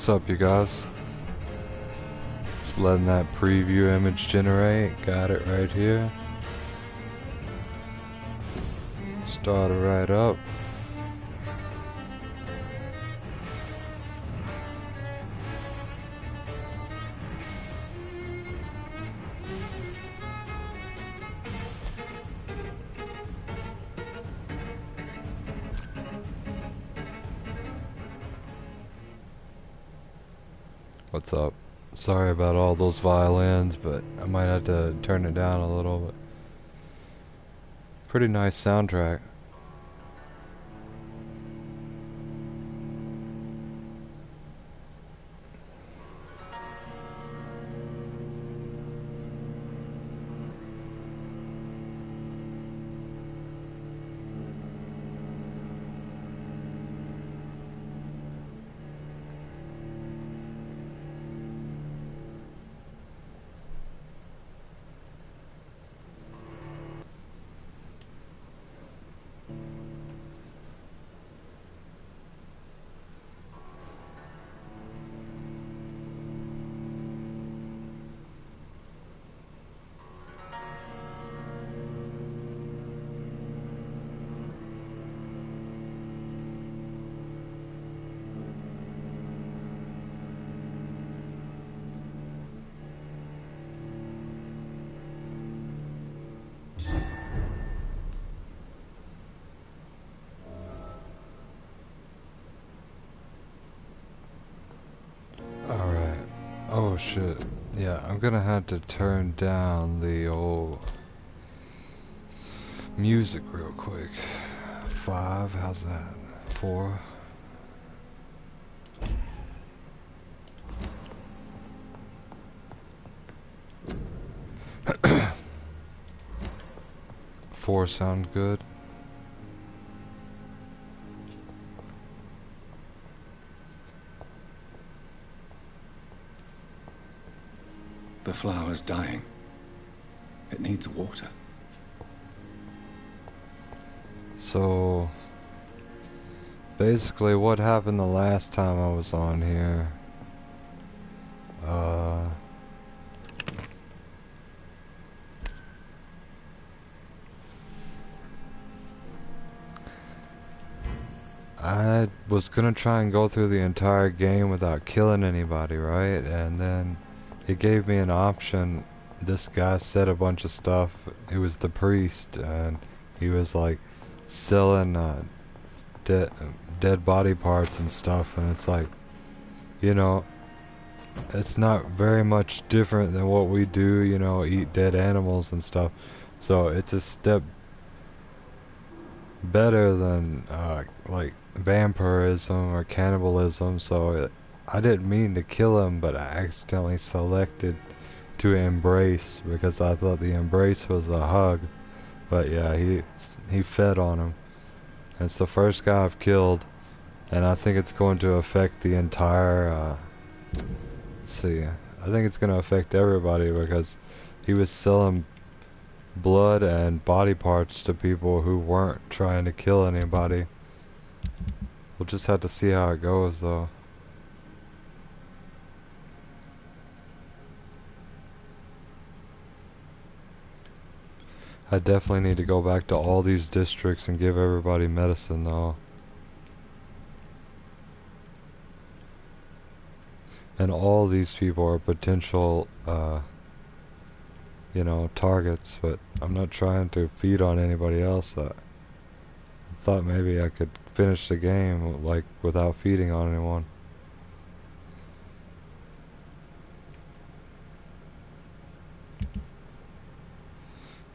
What's up, you guys? Just letting that preview image generate. Got it right here. Start it right up. What's up? Sorry about all those violins, but I might have to turn it down a little bit. Pretty nice soundtrack. Alright. Oh shit. Yeah, I'm gonna have to turn down the old music real quick. 5, how's that? 4. Four sound good. The flower's dying. It needs water. So basically what happened the last time I was on here, I was gonna try and go through the entire game without killing anybody, right? And then it gave me an option. This guy said a bunch of stuff. He was the priest, and he was like selling dead body parts and stuff, and it's like, you know, it's not very much different than what we do, you know, eat dead animals and stuff. So it's a step better than like vampirism or cannibalism. So I didn't mean to kill him, but I accidentally selected to embrace because I thought the embrace was a hug. But yeah, he fed on him. It's the first guy I've killed, and I think it's going to affect the entire let's see, I think it's going to affect everybody because he was selling blood and body parts to people who weren't trying to kill anybody. We'll just have to see how it goes though. I definitely need to go back to all these districts and give everybody medicine though. And all these people are potential you know, targets, but I'm not trying to feed on anybody else. I thought maybe I could finish the game like without feeding on anyone.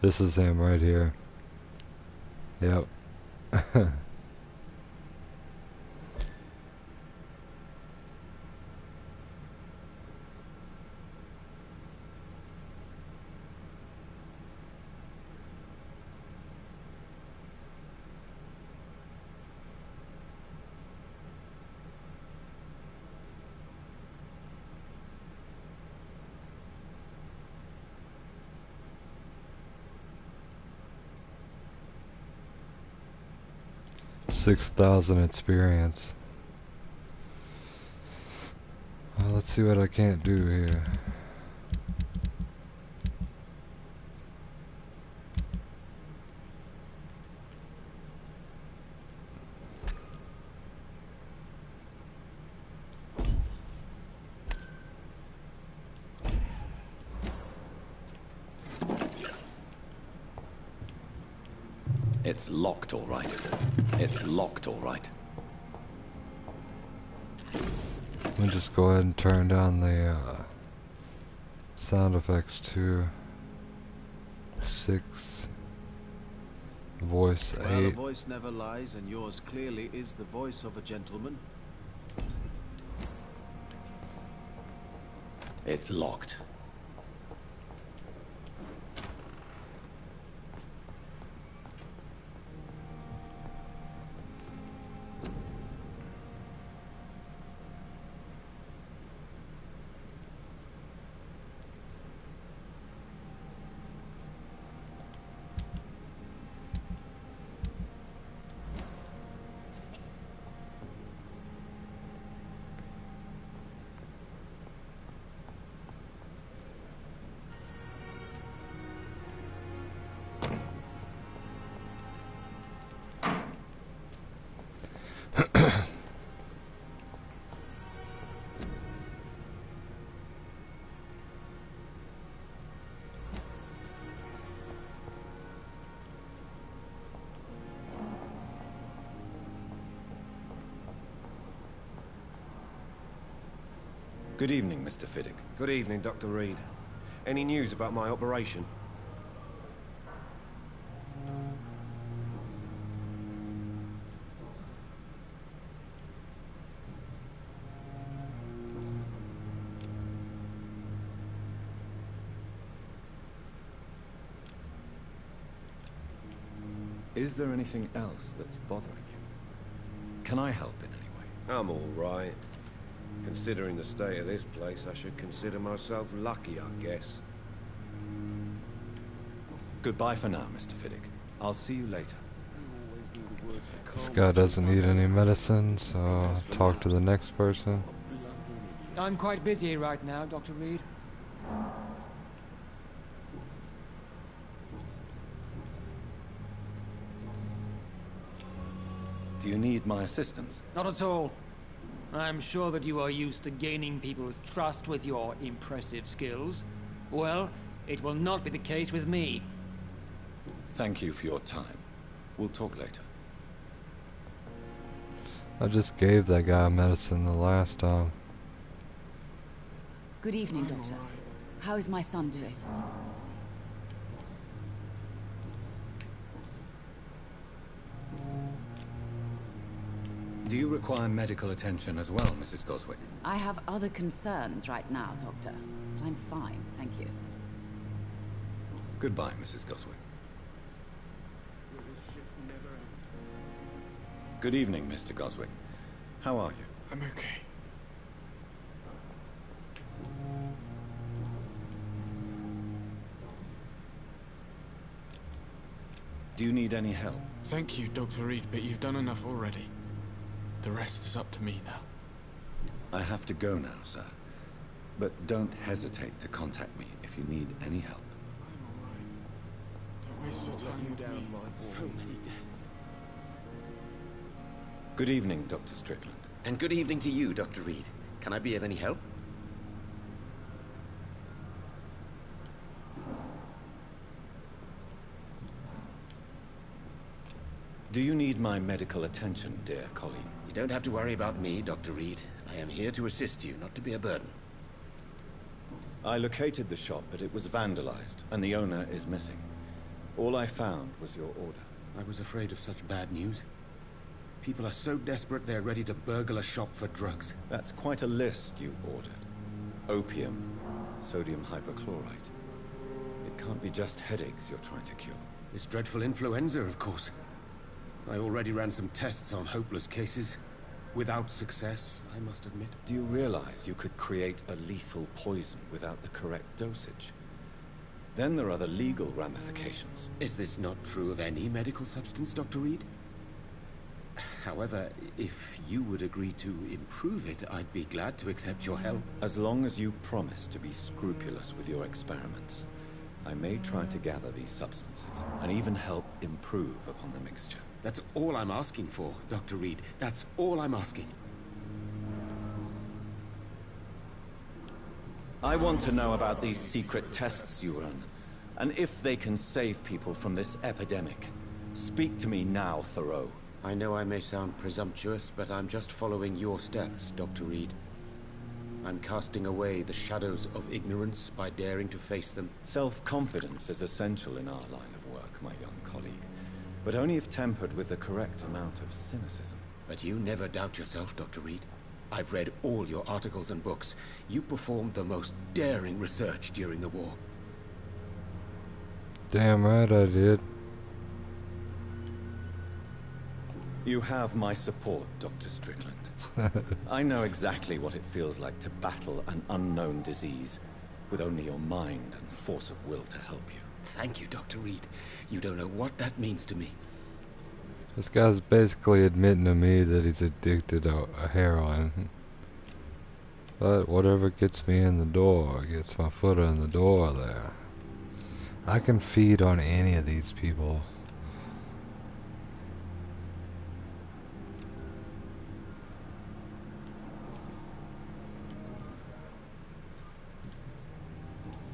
This is him right here. Yep. 6,000 experience. let's see what I can't do here. It's locked, all right. It's locked, all right. We'll just go ahead and turn down the sound effects to 6, voice Well, a 8. voice never lies, and yours clearly is the voice of a gentleman. It's locked. Good evening, Mr. Fiddick. Good evening, Dr. Reed. Any news about my operation? Is there anything else that's bothering you? Can I help in any way? I'm all right. Considering the state of this place, I should consider myself lucky, I guess. Goodbye for now, Mr. Fiddick. I'll see you later. This guy doesn't need any medicine, so I'll talk to the next person. I'm quite busy right now, Dr. Reed. Do you need my assistance? Not at all. I'm sure that you are used to gaining people's trust with your impressive skills. Well, it will not be the case with me. Thank you for your time. We'll talk later. I just gave that guy medicine the last time. Good evening, Doctor. How is my son doing? Do you require medical attention as well, Mrs. Goswick? I have other concerns right now, Doctor. But I'm fine, thank you. Goodbye, Mrs. Goswick. Good evening, Mr. Goswick. How are you? I'm okay. Do you need any help? Thank you, Dr. Reed, but you've done enough already. The rest is up to me now. I have to go now, sir. But don't hesitate to contact me if you need any help. I'm alright. Don't waste your time with me. So many deaths. Good evening, Dr. Strickland. And good evening to you, Dr. Reed. Can I be of any help? Do you need my medical attention, dear colleague? You don't have to worry about me, Dr. Reed. I am here to assist you, not to be a burden. I located the shop, but it was vandalized, and the owner is missing. All I found was your order. I was afraid of such bad news. People are so desperate they're ready to burgle a shop for drugs. That's quite a list you ordered. Opium, sodium hypochlorite. It can't be just headaches you're trying to cure. This dreadful influenza, of course. I already ran some tests on hopeless cases. Without success, I must admit. Do you realize you could create a lethal poison without the correct dosage? Then there are the legal ramifications. Is this not true of any medical substance, Dr. Reed? However, if you would agree to improve it, I'd be glad to accept your help. As long as you promise to be scrupulous with your experiments, I may try to gather these substances, and even help improve upon the mixture. That's all I'm asking for, Dr. Reed. That's all I'm asking. I want to know about these secret tests you run, and if they can save people from this epidemic. Speak to me now, Thoreau. I know I may sound presumptuous, but I'm just following your steps, Dr. Reed. I'm casting away the shadows of ignorance by daring to face them. Self-confidence is essential in our line of work, my young colleague, but only if tempered with the correct amount of cynicism. But you never doubt yourself, Dr. Reed. I've read all your articles and books. You performed the most daring research during the war. Damn right I did. You have my support, Dr. Strickland. I know exactly what it feels like to battle an unknown disease with only your mind and force of will to help you. Thank you, Dr. Reed. You don't know what that means to me. This guy's basically admitting to me that he's addicted to heroin. But whatever gets me in the door, gets my foot in the door there. I can feed on any of these people.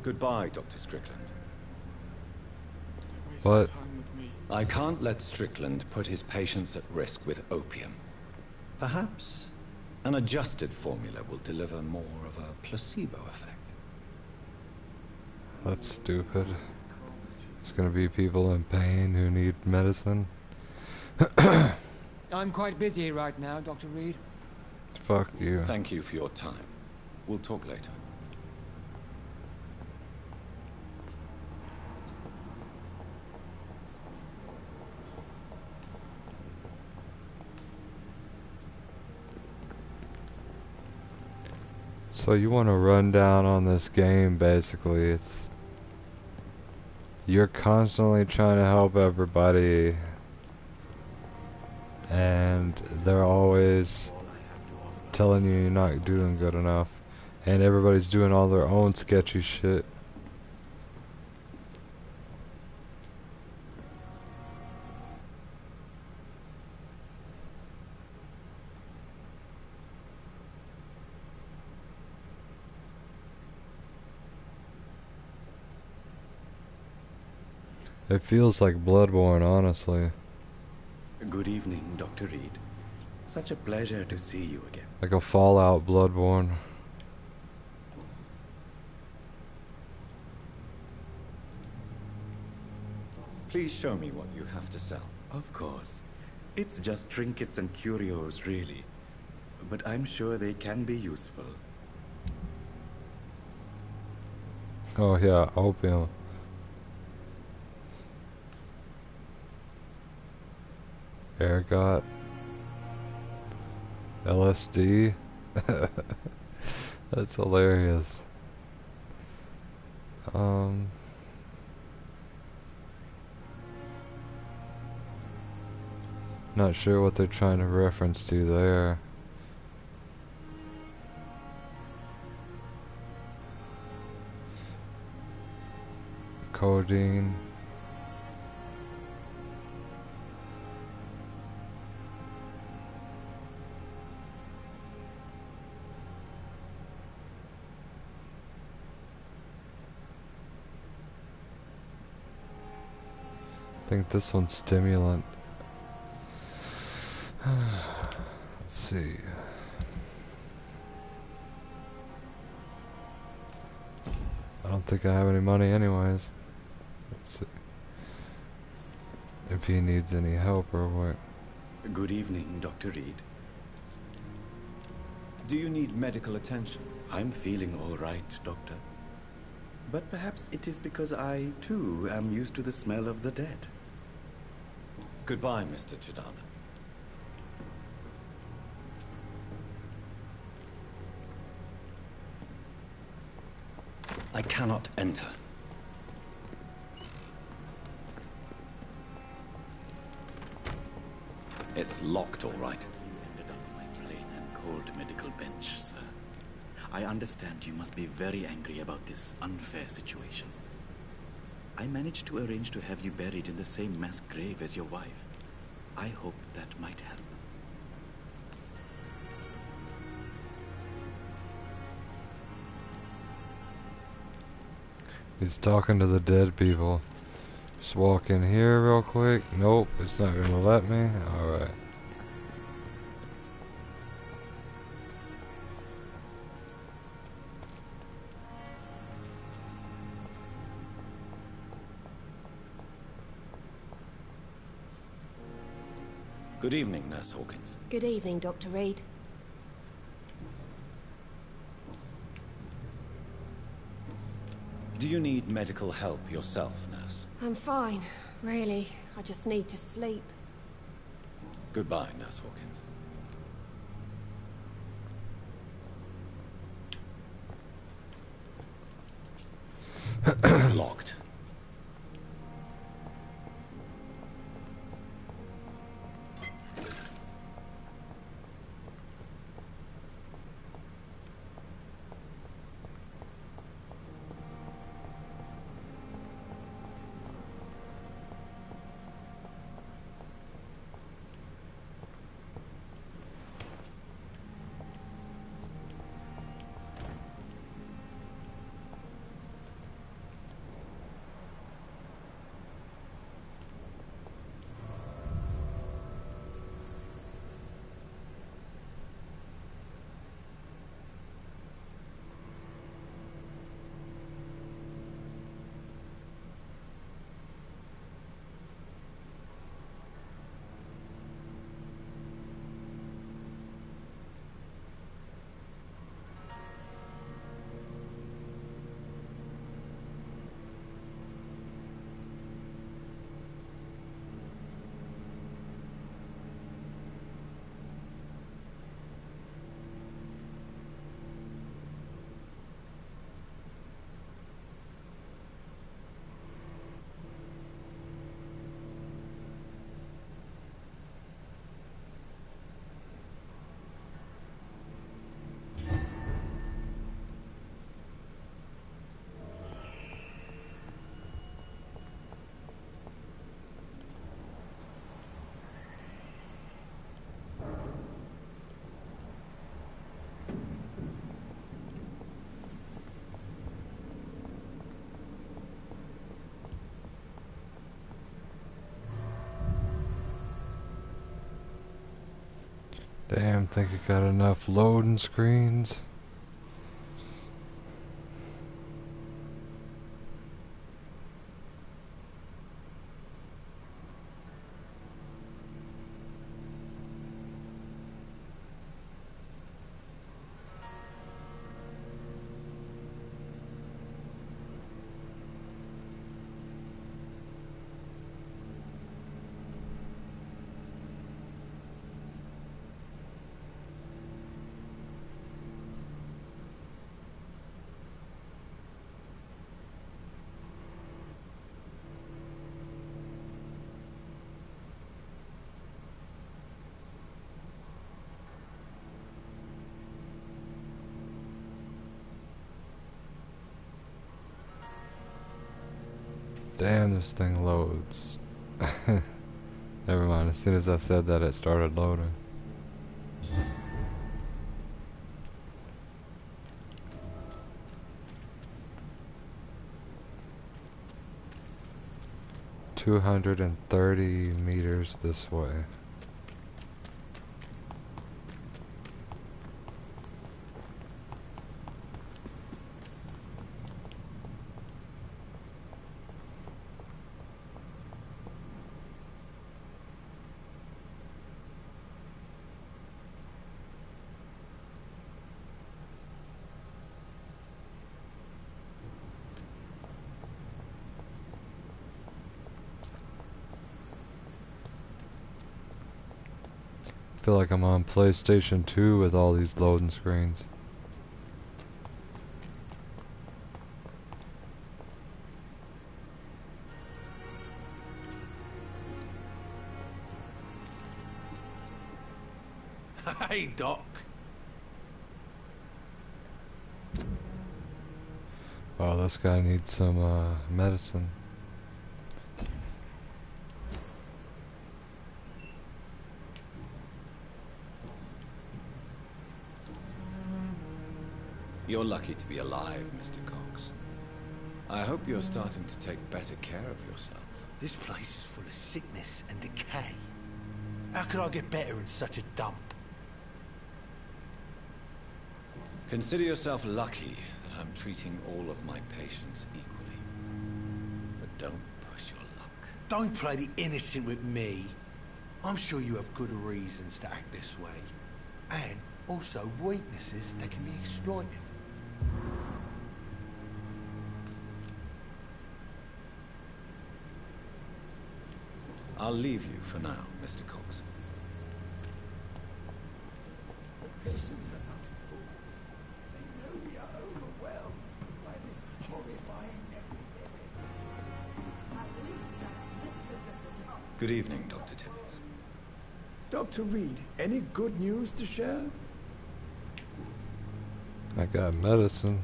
Goodbye, Dr. Strickland. Don't waste What? your time with me. I can't let Strickland put his patients at risk with opium. Perhaps an adjusted formula will deliver more of a placebo effect. That's stupid. There's gonna be people in pain who need medicine. I'm quite busy right now, Dr. Reed. Fuck you. Thank you for your time. We'll talk later. So you want to run down on this game, basically. It's you're constantly trying to help everybody, and they're always telling you you're not doing good enough, and everybody's doing all their own sketchy shit. It feels like Bloodborne, honestly. Good evening, Dr. Reed. Such a pleasure to see you again. Like a Fallout Bloodborne. Please show me what you have to sell. Of course. It's just trinkets and curios, really. But I'm sure they can be useful. Oh yeah, opium. Ergot. LSD. That's hilarious. Not sure what they're trying to reference to there. Codeine. I think this one's stimulant. Let's see. I don't think I have any money anyways. Let's see. If he needs any help or what. Good evening, Dr. Reed. Do you need medical attention? I'm feeling all right, Doctor. But perhaps it is because I, too, am used to the smell of the dead. Goodbye, Mr. Chidana. I cannot enter. It's locked, all right. You ended up on my plain and cold medical bench, sir. I understand you must be very angry about this unfair situation. I managed to arrange to have you buried in the same mass grave as your wife. I hope that might help. He's talking to the dead people. Just walk in here real quick. Nope, it's not gonna let me. Alright. Good evening, Nurse Hawkins. Good evening, Dr. Reed. Do you need medical help yourself, Nurse? I'm fine, really. I just need to sleep. Goodbye, Nurse Hawkins. It's locked. Damn, think you got enough loading screens? Damn, this thing loads. Never mind, as soon as I said that, it started loading. $230 this way. I feel like I'm on PlayStation 2 with all these loading screens. Hey, Doc. Oh, this guy needs some medicine. You're lucky to be alive, Mr. Cox. I hope you're starting to take better care of yourself. This place is full of sickness and decay. How could I get better in such a dump? Consider yourself lucky that I'm treating all of my patients equally. But don't push your luck. Don't play the innocent with me. I'm sure you have good reasons to act this way. And also weaknesses that can be exploited. I'll leave you for now, Mr. Cox. Patients are not fools. They know we are overwhelmed by this horrifying epidemic. At least I'm mistress of the top. Good evening, Dr. Tibbets. Dr. Reed, any good news to share? I got medicine.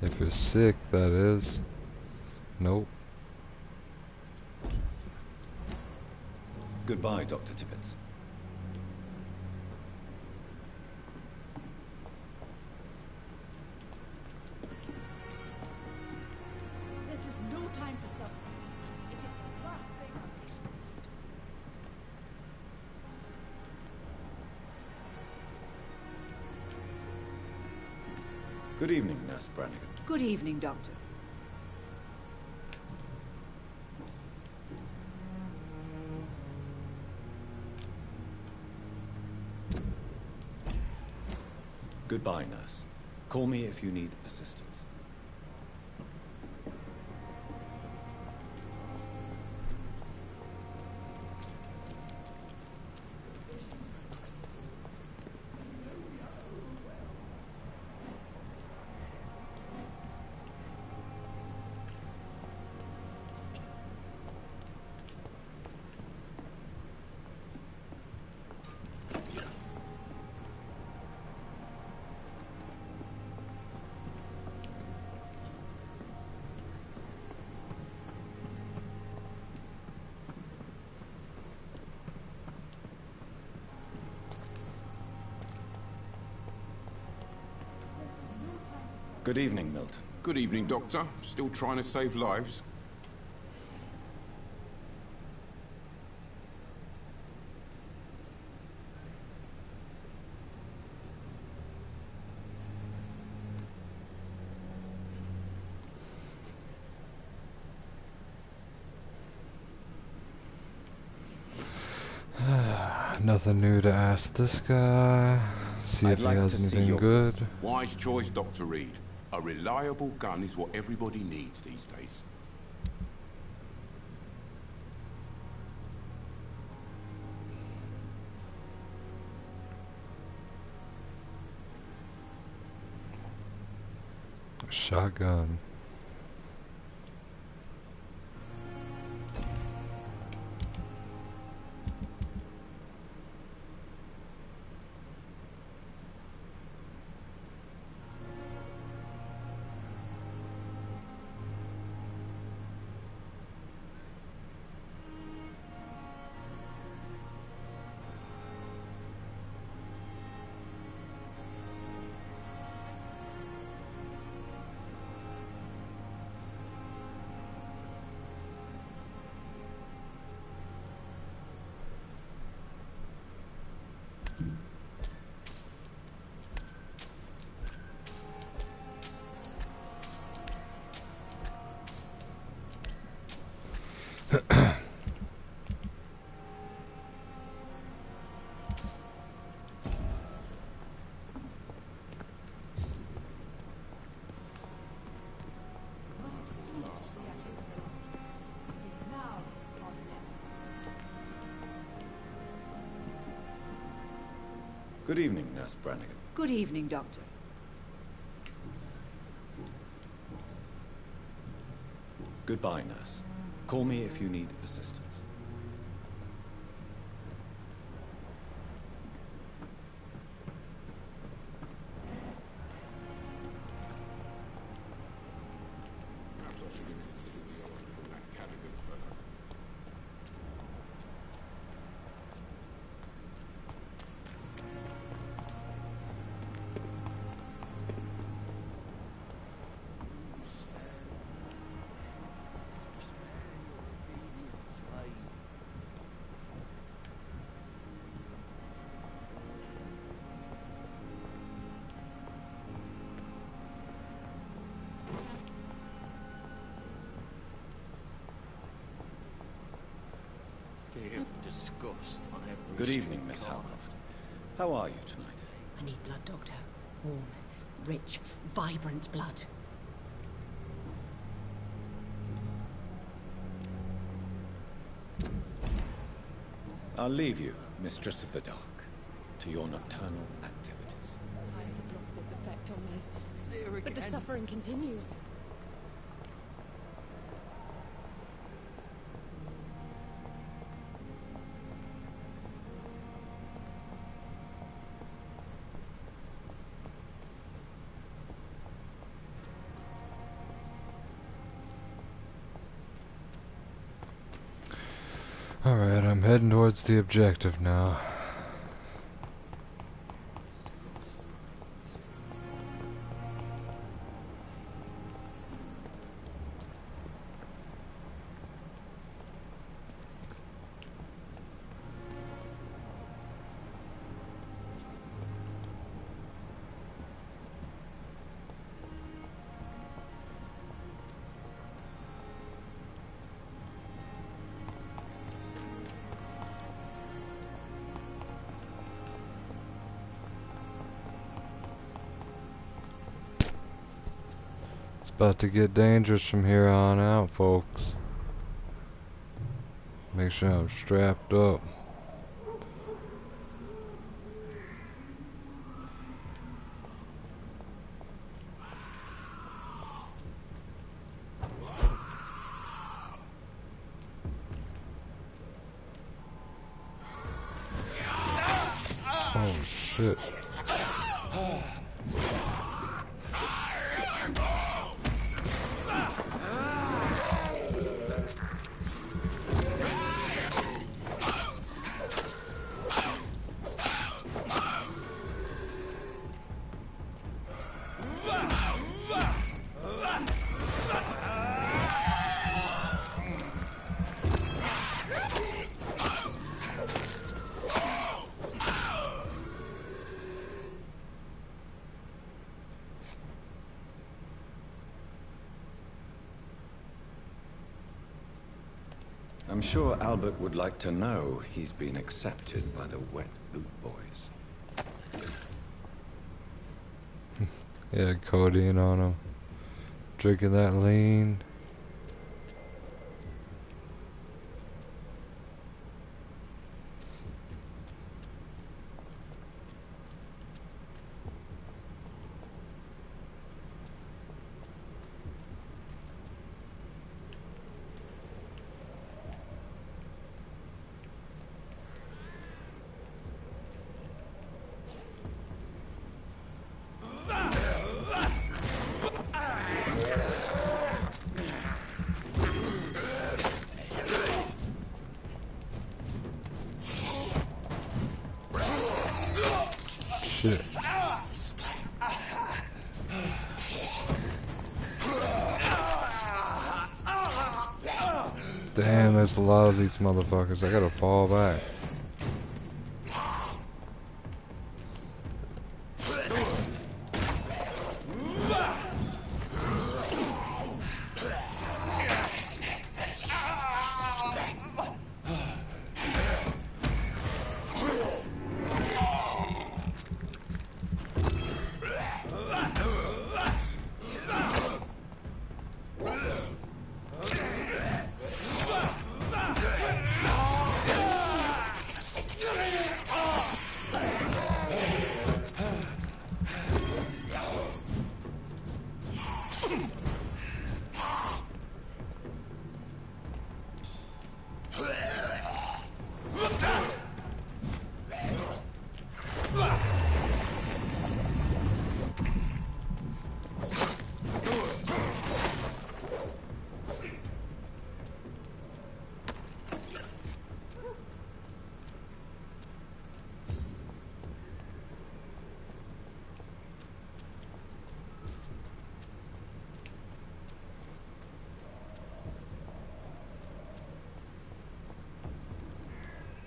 If you're sick, that is. Nope. Goodbye, Dr. Tibbets. This is no time for self-pity. It is the last thing our patients need. Good evening, Nurse Brannigan. Good evening, Doctor. Goodbye, nurse. Call me if you need assistance. Good evening, Milton. Good evening, Doctor. Still trying to save lives? Nothing new to ask this guy. See if he has anything good. Wise choice, Dr. Reed. A reliable gun is what everybody needs these days. Shotgun. Good evening, Nurse Brannigan. Good evening, Doctor. Goodbye, nurse. Call me if you need assistance. disgust on every Good evening, street Miss corner. Howcroft. How are you tonight? I need blood, Doctor. Warm, rich, vibrant blood. I'll leave you, Mistress of the Dark, to your nocturnal activities. Time has lost its effect on me. But the suffering continues. Alright, I'm heading towards the objective now. It's about to get dangerous from here on out, folks. Make sure I'm strapped up. Oh shit. I'm sure Albert would like to know he's been accepted by the Wet Boot Boys. Yeah, codeine on him. Drinking that lean. Shit. Damn, there's a lot of these motherfuckers. I gotta fall back.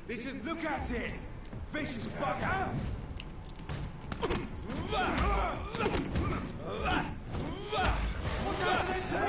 This is look at it! Vicious bugger! What's happening to me?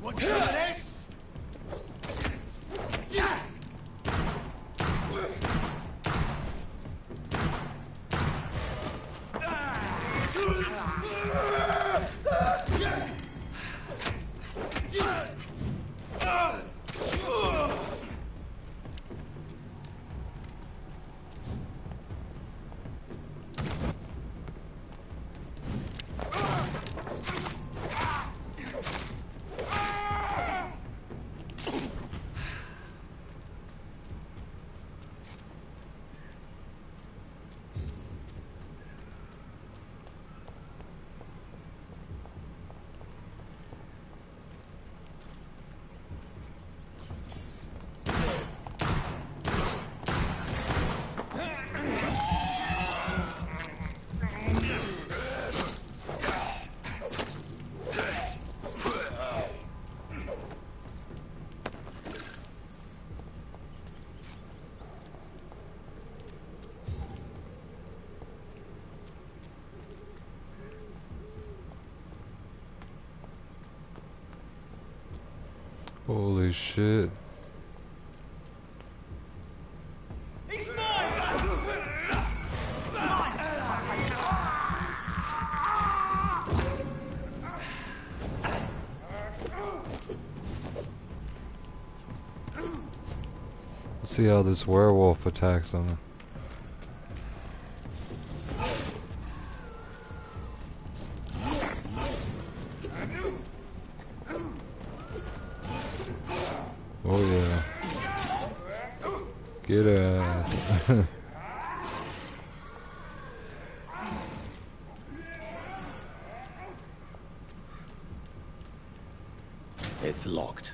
Want some of this? Holy shit. He's mine! Let's see how this werewolf attacks on him. Oh yeah. Get out. It's locked.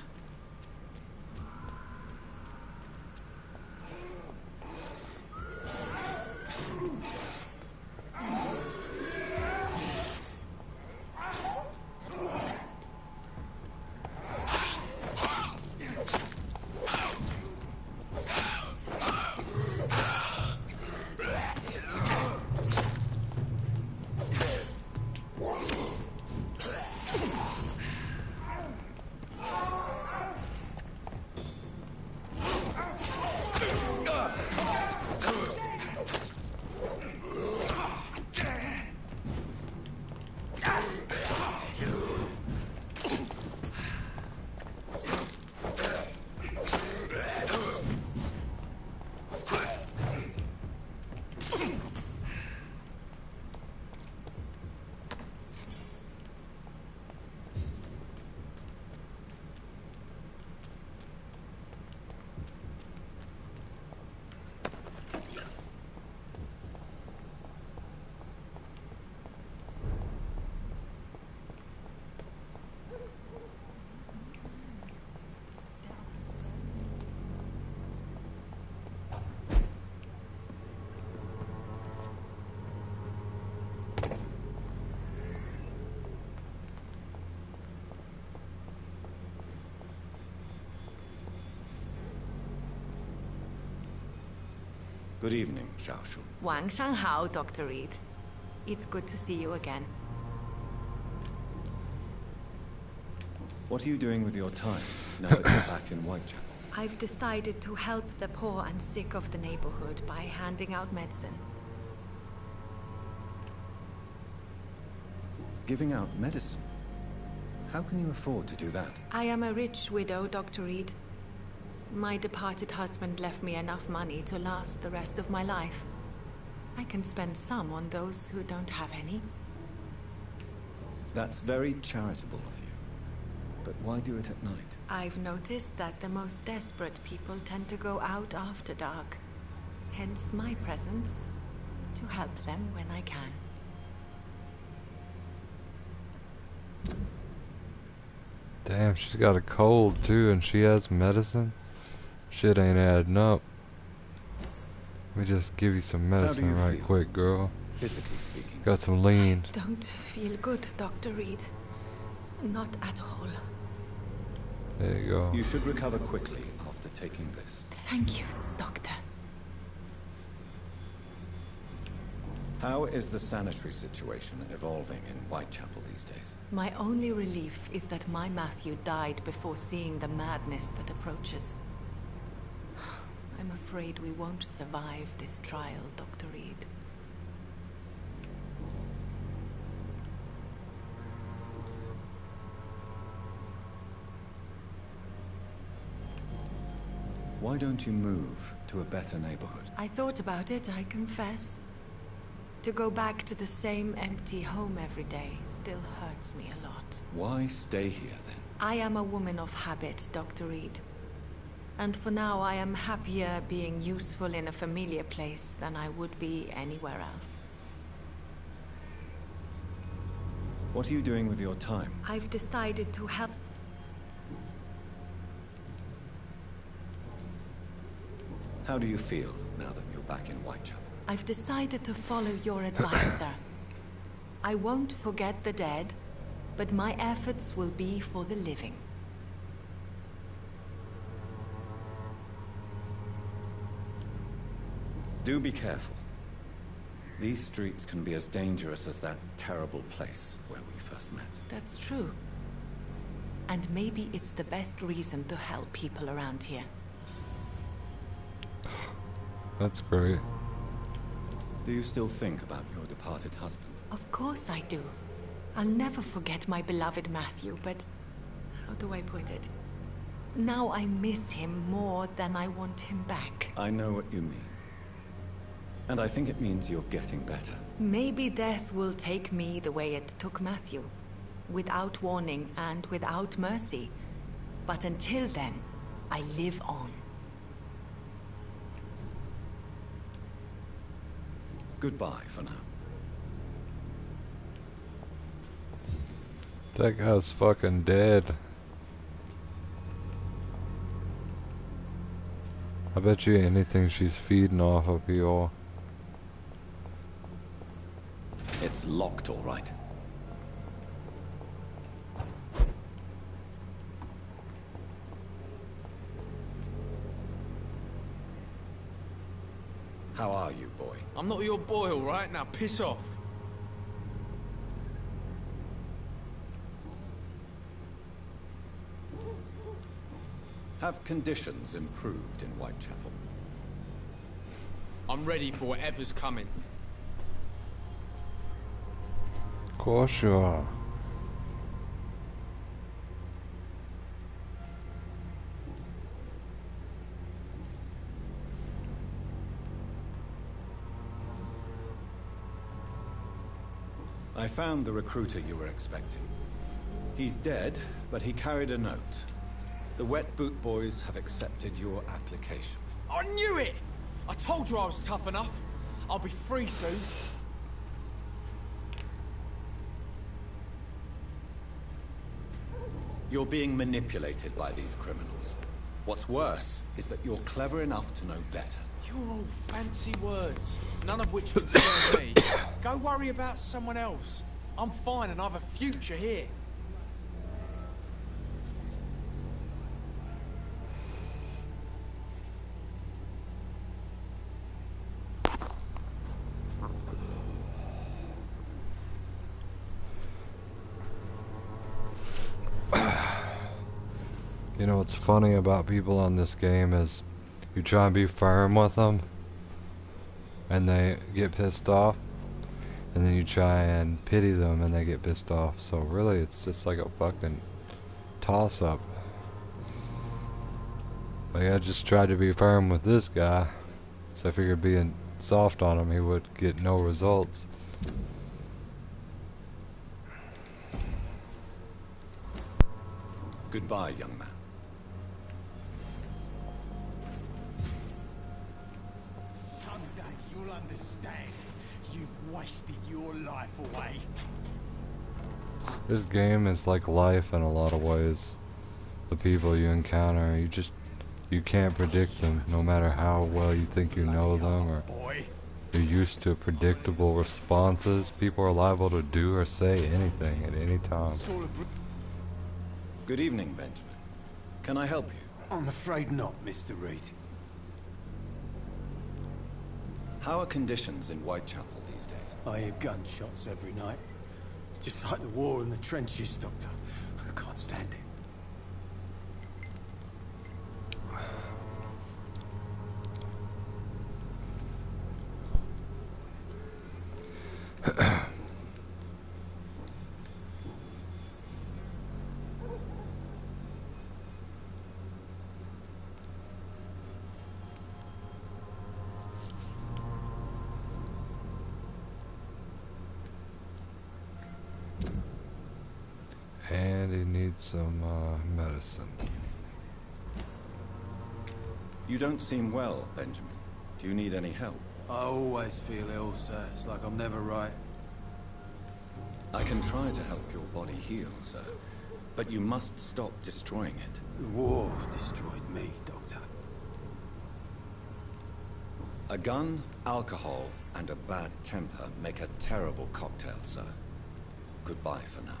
Good evening, Xiaoshu. 晚上好, Dr. Reed. It's good to see you again. What are you doing with your time, now that you're back in Whitechapel? I've decided to help the poor and sick of the neighborhood by handing out medicine. Giving out medicine? How can you afford to do that? I am a rich widow, Dr. Reed. My departed husband left me enough money to last the rest of my life. I can spend some on those who don't have any. That's very charitable of you. But why do it at night? I've noticed that the most desperate people tend to go out after dark. Hence my presence, to help them when I can. Damn, she's got a cold too, and she has medicine? Shit ain't adding up. Let me just give you some medicine right quick, girl. Physically speaking. Got some lean. Don't feel good, Dr. Reed. Not at all. There you go. You should recover quickly after taking this. Thank you, Doctor. How is the sanitary situation evolving in Whitechapel these days? My only relief is that my Matthew died before seeing the madness that approaches. I'm afraid we won't survive this trial, Dr. Reed. Why don't you move to a better neighborhood? I thought about it, I confess. To go back to the same empty home every day still hurts me a lot. Why stay here then? I am a woman of habit, Dr. Reed. And for now, I am happier being useful in a familiar place than I would be anywhere else. What are you doing with your time? I've decided to help. How do you feel now that you're back in Whitechapel? I've decided to follow your advice, sir. I won't forget the dead, but my efforts will be for the living. Do be careful. These streets can be as dangerous as that terrible place where we first met. That's true. And maybe it's the best reason to help people around here. That's great. Do you still think about your departed husband? Of course I do. I'll never forget my beloved Matthew, but how do I put it? Now I miss him more than I want him back. I know what you mean. And I think it means you're getting better. Maybe death will take me the way it took Matthew. Without warning and without mercy. But until then, I live on. Goodbye for now. That guy's fucking dead. I bet you anything she's feeding off of you. It's locked, all right. How are you, boy? I'm not your boy, all right? Now piss off. Have conditions improved in Whitechapel? I'm ready for whatever's coming. Of course you are. I found the recruiter you were expecting. He's dead, but he carried a note. The Wet Boot Boys have accepted your application. I knew it! I told you I was tough enough. I'll be free soon. You're being manipulated by these criminals. What's worse is that you're clever enough to know better. You're all fancy words, none of which concern me. Go worry about someone else. I'm fine and I have a future here. You know what's funny about people on this game is you try and be firm with them and they get pissed off, and then you try and pity them and they get pissed off. So really it's just like a fucking toss up. Like, I just tried to be firm with this guy, so I figured being soft on him he would get no results. Goodbye, young man. Someday you'll understand. You've wasted your life away. This game is like life in a lot of ways. The people you encounter, you can't predict them, no matter how well you think you know them, or you're used to predictable responses. People are liable to do or say anything at any time. Good evening, Benjamin. Can I help you? I'm afraid not, Mr. Reed. How are conditions in Whitechapel these days? I hear gunshots every night. It's just like the war in the trenches, Doctor. I can't stand it. And he needs some medicine. You don't seem well, Benjamin. Do you need any help? I always feel ill, sir. It's like I'm never right. I can try to help your body heal, sir. But you must stop destroying it. The war destroyed me, Doctor. A gun, alcohol, and a bad temper make a terrible cocktail, sir. Goodbye for now.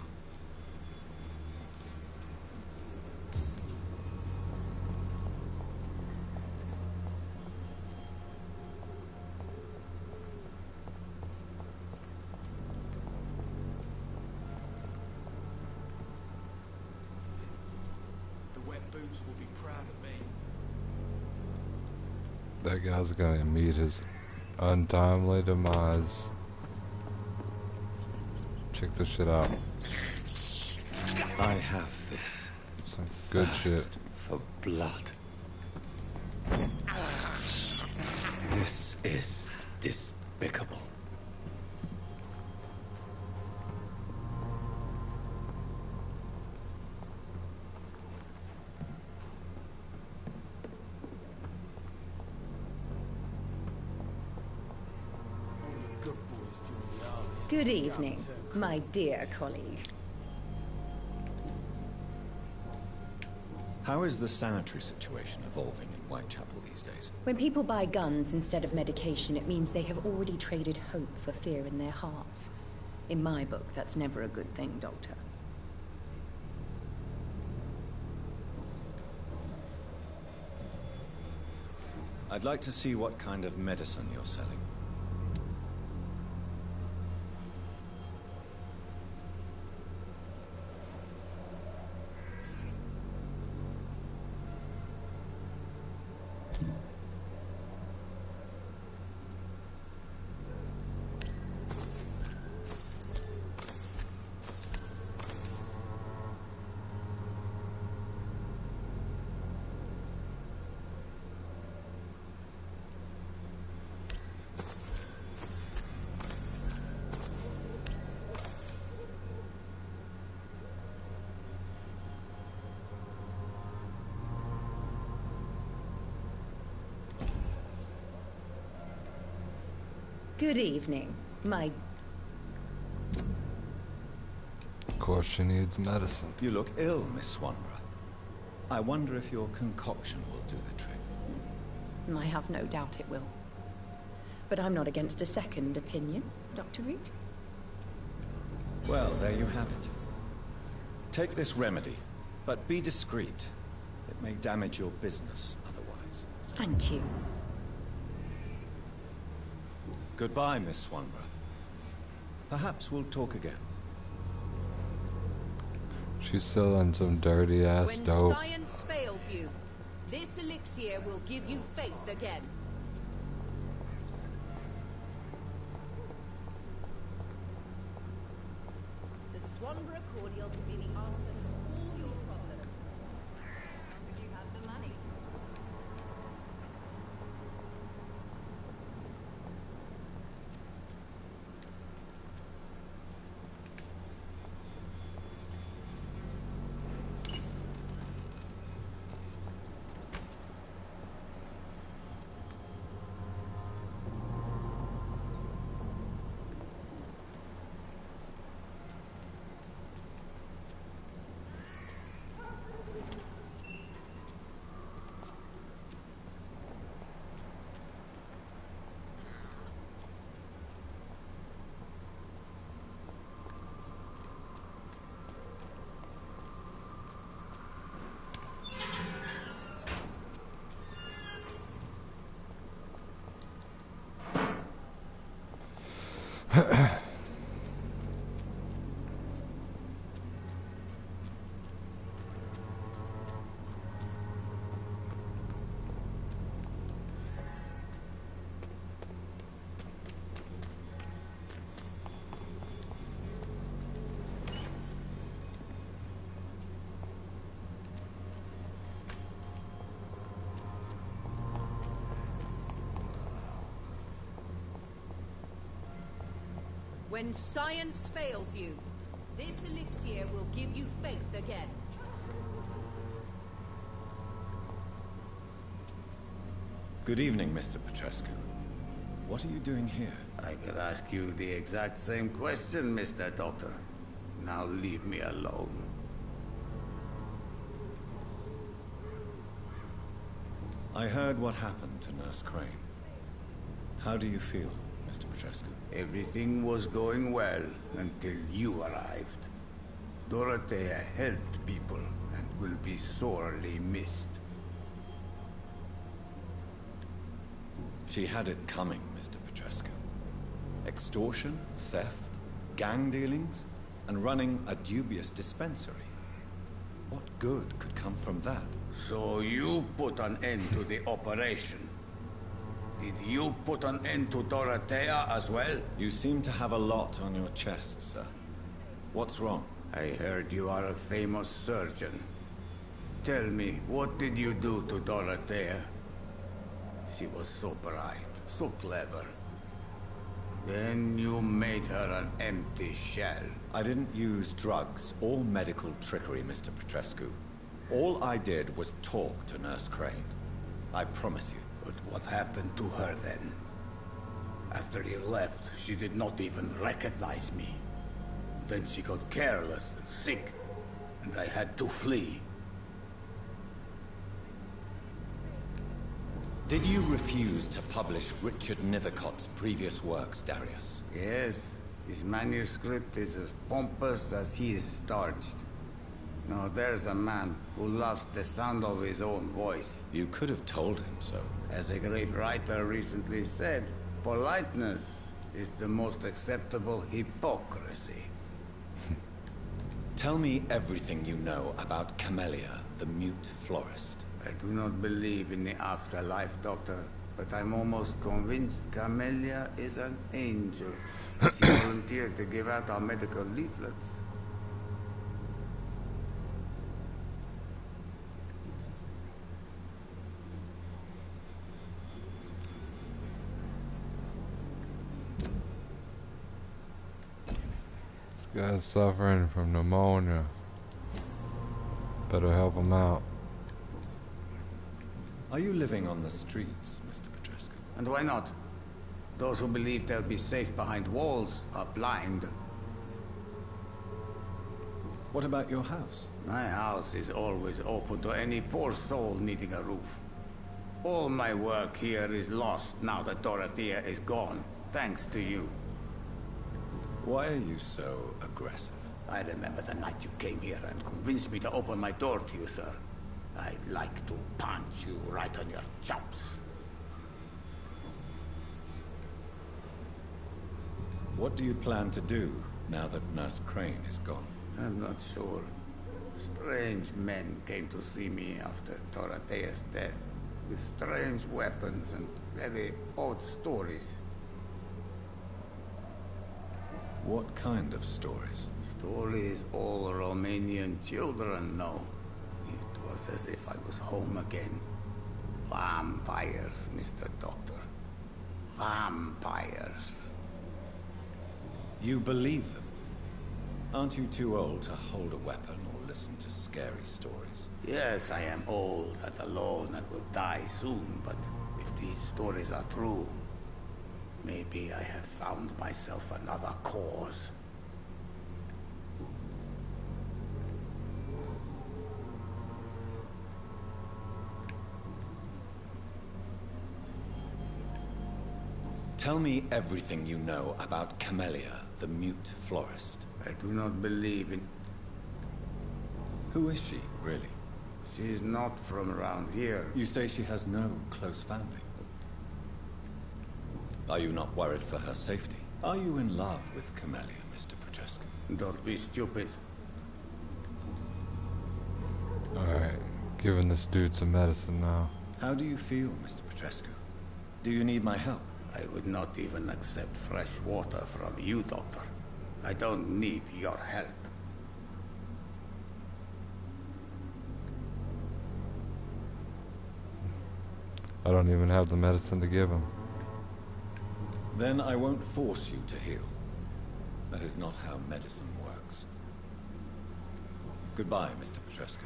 Will be proud of me. That guy's gonna meet his untimely demise. Check this shit out. I have this. Some good shit. For blood. This is despicable. Good evening, my dear colleague. How is the sanitary situation evolving in Whitechapel these days? When people buy guns instead of medication, it means they have already traded hope for fear in their hearts. In my book, that's never a good thing, Doctor. I'd like to see what kind of medicine you're selling. Good evening, my... Of course she needs medicine. You look ill, Miss Swanborough. I wonder if your concoction will do the trick. I have no doubt it will. But I'm not against a second opinion, Dr. Reed. Well, there you have it. Take this remedy, but be discreet. It may damage your business otherwise. Thank you. Goodbye, Miss Swanborough. Perhaps we'll talk again. She's selling some dirty ass When dope. science fails you, this elixir will give you faith again. The Swanborough cordial can be the answer to all your problems. Would you have the money? When science fails you, this elixir will give you faith again. Good evening, Mr. Petrescu. What are you doing here? I could ask you the exact same question, Mr. Doctor. Now leave me alone. I heard what happened to Nurse Crane. How do you feel, Mr. Petrescu? Everything was going well until you arrived. Dorothea helped people and will be sorely missed. She had it coming, Mr. Petrescu. Extortion, theft, gang dealings, and running a dubious dispensary. What good could come from that? So you put an end to the operation. Did you put an end to Dorothea as well? You seem to have a lot on your chest, sir. What's wrong? I heard you are a famous surgeon. Tell me, what did you do to Dorothea? She was so bright, so clever. Then you made her an empty shell. I didn't use drugs or medical trickery, Mr. Petrescu. All I did was talk to Nurse Crane. I promise you. But what happened to her then? After you left, she did not even recognize me. Then she got careless and sick, and I had to flee. Did you refuse to publish Richard Nethercott's previous works, Darius? Yes, his manuscript is as pompous as he is starched. Now there's a man who loves the sound of his own voice. You could have told him so. As a great writer recently said, politeness is the most acceptable hypocrisy. Tell me everything you know about Camellia, the mute florist. I do not believe in the afterlife, Doctor, but I'm almost convinced Camellia is an angel. She volunteered to give out our medical leaflets. This guy's suffering from pneumonia. Better help him out. Are you living on the streets, Mr. Petrescu? And why not? Those who believe they'll be safe behind walls are blind. What about your house? My house is always open to any poor soul needing a roof. All my work here is lost now that Dorothea is gone, thanks to you. Why are you so aggressive? I remember the night you came here and convinced me to open my door to you, sir. I'd like to punch you right on your chops. What do you plan to do now that Nurse Crane is gone? I'm not sure. Strange men came to see me after Dorothea's death, with strange weapons and very odd stories. What kind of stories? Stories all Romanian children know. It was as if I was home again. Vampires, Mr. Doctor. Vampires. You believe them? Aren't you too old to hold a weapon or listen to scary stories? Yes, I am old and alone and will die soon, but if these stories are true, maybe I have found myself another cause. Tell me everything you know about Camellia, the mute florist. I do not believe in... Who is she, really? She is not from around here. You say she has no close family. Are you not worried for her safety? Are you in love with Camellia, Mr. Petrescu? Don't be stupid. Alright, giving this dude some medicine now. How do you feel, Mr. Petrescu? Do you need my help? I would not even accept fresh water from you, Doctor. I don't need your help. I don't even have the medicine to give him. Then I won't force you to heal. That is not how medicine works. Goodbye, Mr. Petrescu.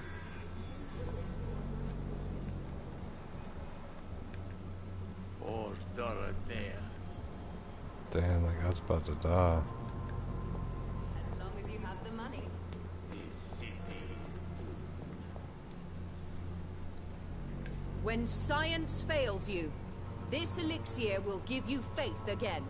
Poor Dorothea. Damn, that guy's about to die. As long as you have the money. This city is doomed. When science fails you, this elixir will give you faith again.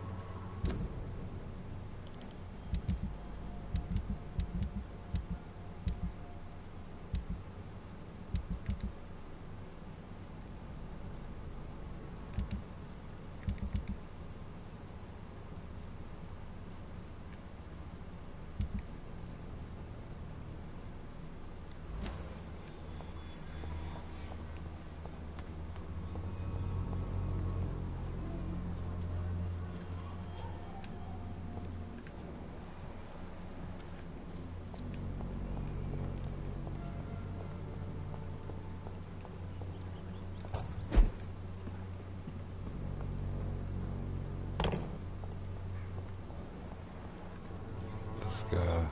Let's go.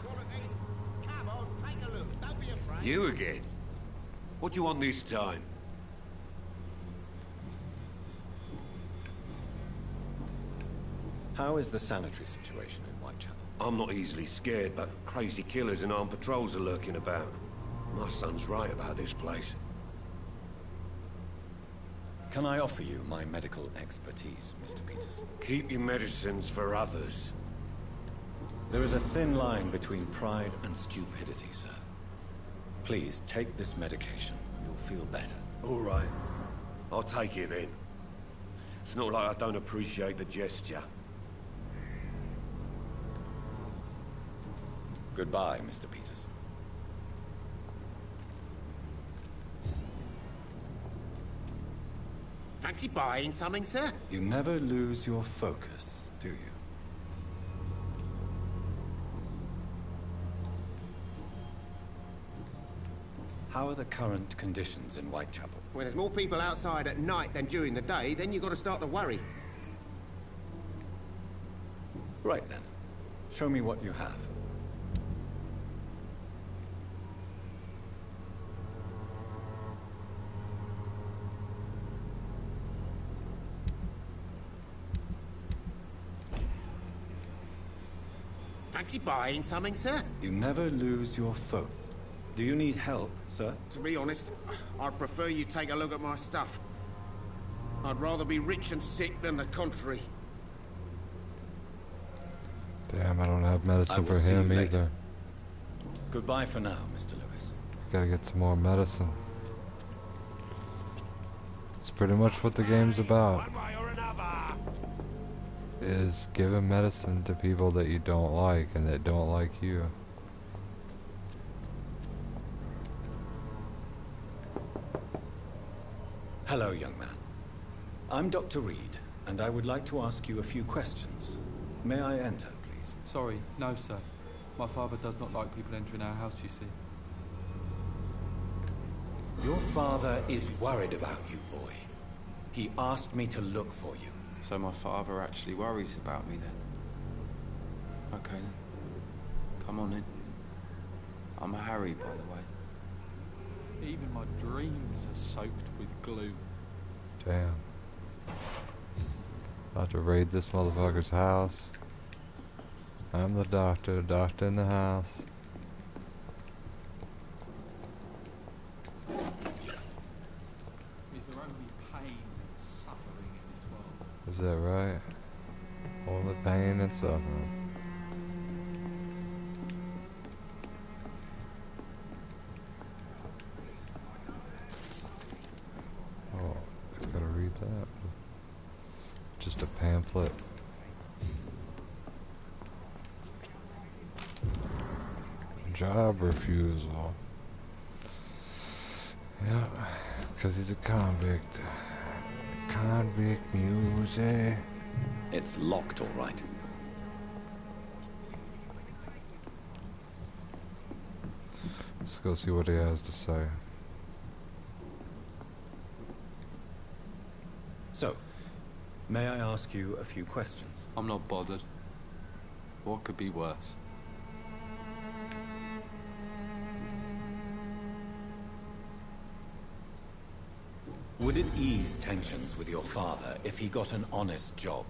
You again? What do you want this time? How is the sanitary situation in Whitechapel? I'm not easily scared, but crazy killers and armed patrols are lurking about. My son's right about this place. Can I offer you my medical expertise, Mr. Peterson? Keep your medicines for others. There is a thin line between pride and stupidity, sir. Please take this medication. You'll feel better. All right. I'll take it then. It's not like I don't appreciate the gesture. Goodbye, Mr. Peterson. Fancy buying something, sir? You never lose your focus, do you? How are the current conditions in Whitechapel? When there's more people outside at night than during the day, then you've got to start to worry. Right then. Show me what you have. Fancy buying something, sir? You never lose your focus. Do you need help, sir? To be honest, I'd prefer you take a look at my stuff. I'd rather be rich and sick than the contrary. Damn, I don't have medicine for see you him later. either. Goodbye for now, Mr. Lewis. Gotta get some more medicine. It's pretty much what the game's about. Is giving medicine to people that you don't like and that don't like you. Hello, young man. I'm Dr. Reed, and I would like to ask you a few questions. May I enter, please? Sorry, no, sir. My father does not like people entering our house, you see. Your father is worried about you, boy. He asked me to look for you. So my father actually worries about me then? Okay then. Come on in. I'm a Harry, by the way. Even my dreams are soaked with glue. Damn. About to raid this motherfucker's house. I'm the doctor in the house. Is there only pain and suffering in this world? Is that right? Only pain and suffering. Oh, I gotta read that. Just a pamphlet. Job refusal. Yeah, because he's a convict. Convict music. It's locked, all right. Let's go see what he has to say. So, may I ask you a few questions? I'm not bothered. What could be worse? Would it ease tensions with your father if he got an honest job?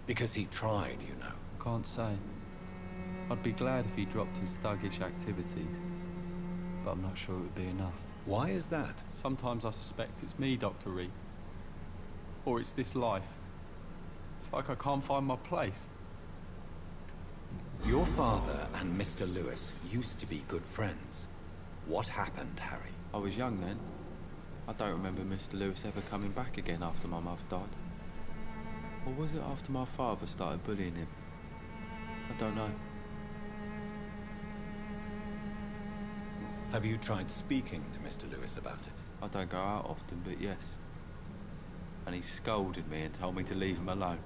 Because he tried, you know. I can't say. I'd be glad if he dropped his thuggish activities, but I'm not sure it would be enough. Why is that? Sometimes I suspect it's me, Dr. Reed. Or it's this life. It's like I can't find my place. Your father and Mr. Lewis used to be good friends. What happened, Harry? I was young then. I don't remember Mr. Lewis ever coming back again after my mother died. Or was it after my father started bullying him? I don't know. Have you tried speaking to Mr. Lewis about it? I don't go out often, but yes. And he scolded me and told me to leave him alone.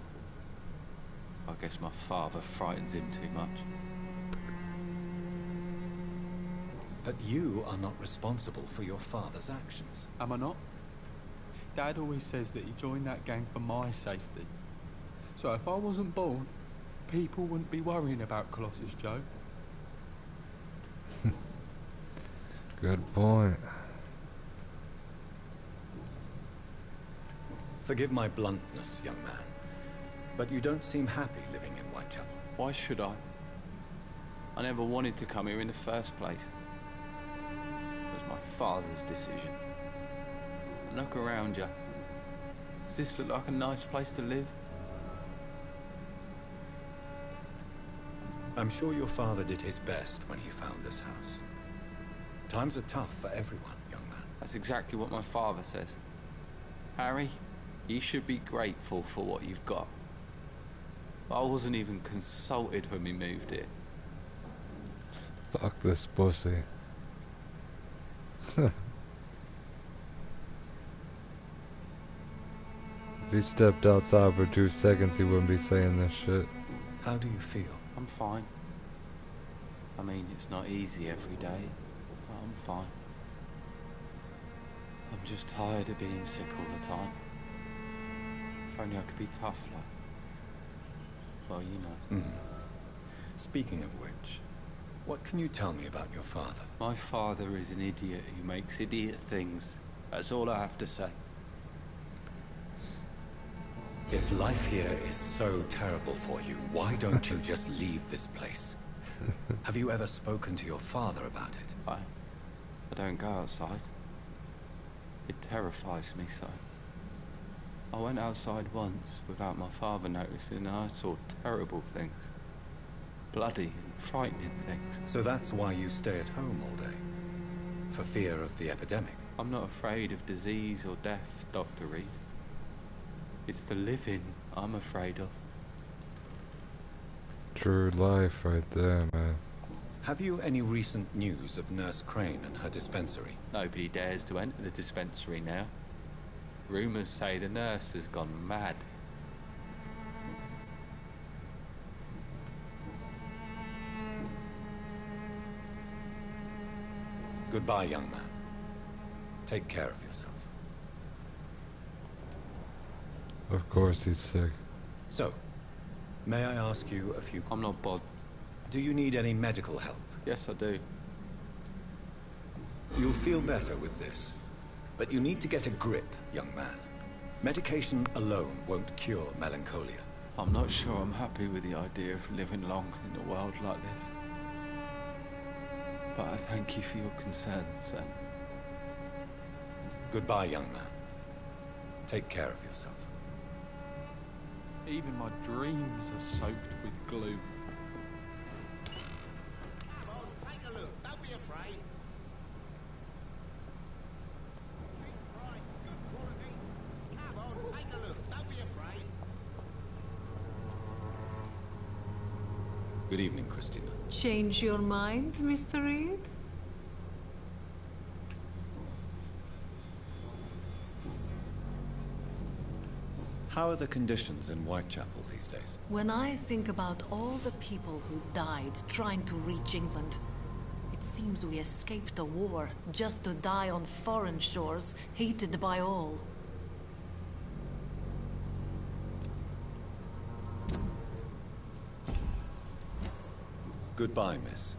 I guess my father frightens him too much. But you are not responsible for your father's actions. Am I not? Dad always says that he joined that gang for my safety. So if I wasn't born, people wouldn't be worrying about Colossus Joe. Good point. Forgive my bluntness, young man, but you don't seem happy living in Whitechapel. Why should I? I never wanted to come here in the first place. It was my father's decision. And look around you. Does this look like a nice place to live? I'm sure your father did his best when he found this house. Times are tough for everyone, young man. That's exactly what my father says. Harry, you should be grateful for what you've got. I wasn't even consulted when we moved here. Fuck this pussy. If he stepped outside for 2 seconds, he wouldn't be saying this shit. How do you feel? I'm fine. I mean, it's not easy every day, but I'm fine. I'm just tired of being sick all the time. If only I could be tough like... Well, you know. Speaking of which, what can you tell me about your father? My father is an idiot who makes idiot things. That's all I have to say. If life here is so terrible for you, why don't you just leave this place? Have you ever spoken to your father about it? I don't go outside. It terrifies me so. I went outside once without my father noticing and I saw terrible things. Bloody and frightening things. So that's why you stay at home all day? For fear of the epidemic? I'm not afraid of disease or death, Dr. Reed. It's the living I'm afraid of. True life right there, man. Have you any recent news of Nurse Crane and her dispensary? Nobody dares to enter the dispensary now. Rumors say the nurse has gone mad. Goodbye, young man. Take care of yourself. Of course he's sick. So, may I ask you a few... I'm not bothered. Do you need any medical help? Yes, I do. You'll feel better with this. But you need to get a grip, young man. Medication alone won't cure melancholia. I'm not sure I'm happy with the idea of living long in a world like this. But I thank you for your concern, sir. Goodbye, young man. Take care of yourself. Even my dreams are soaked with glue. Come on, take a look. Don't be afraid. Come on, take a look. Don't be afraid. Good evening, Christina. Change your mind, Mr. Reed? How are the conditions in Whitechapel these days? When I think about all the people who died trying to reach England, it seems we escaped a war just to die on foreign shores, hated by all. Goodbye, miss.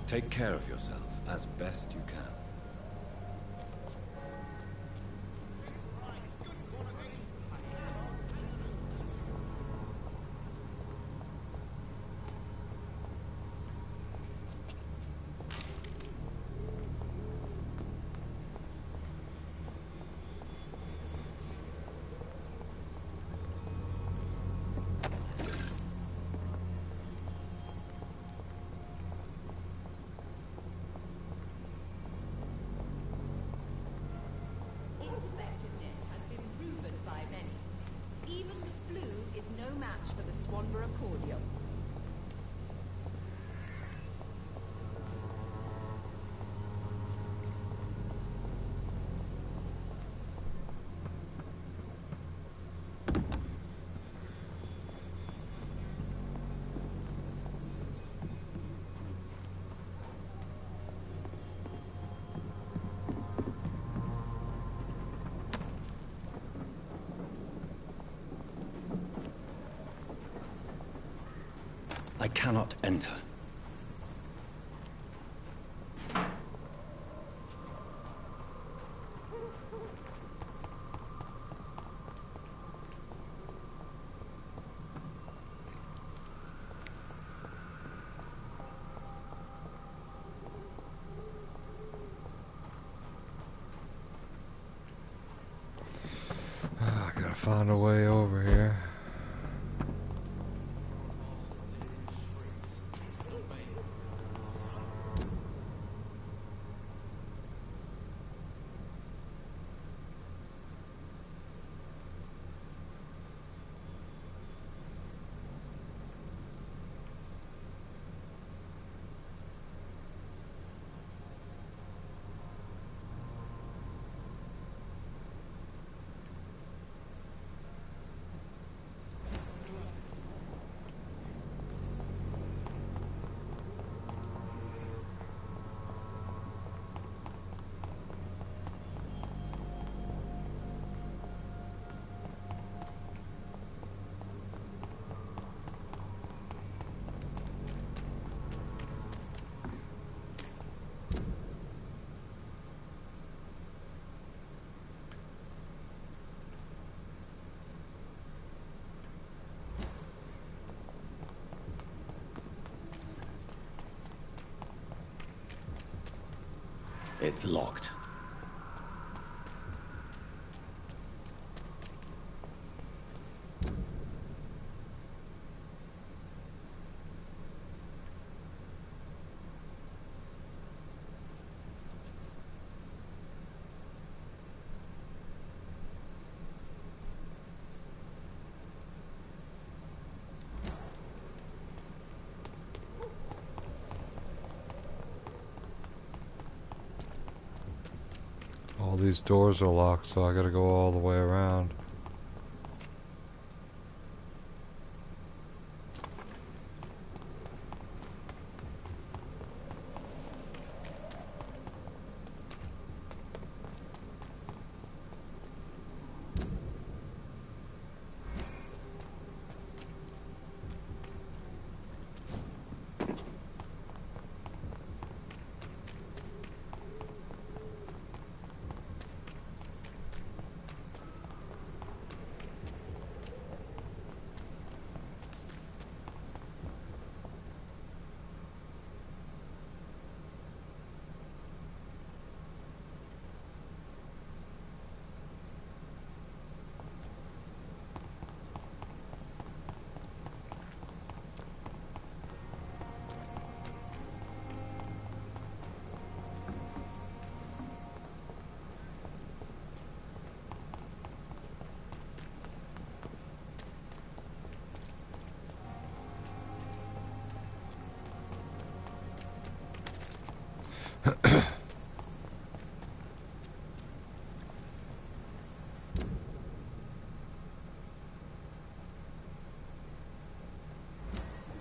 Take care of yourself as best you can. Its effectiveness has been proven by many. Even the flu is no match for the Swanborough cordial. I cannot enter. I gotta find a way over here. It's locked. All these doors are locked, so I gotta go all the way around.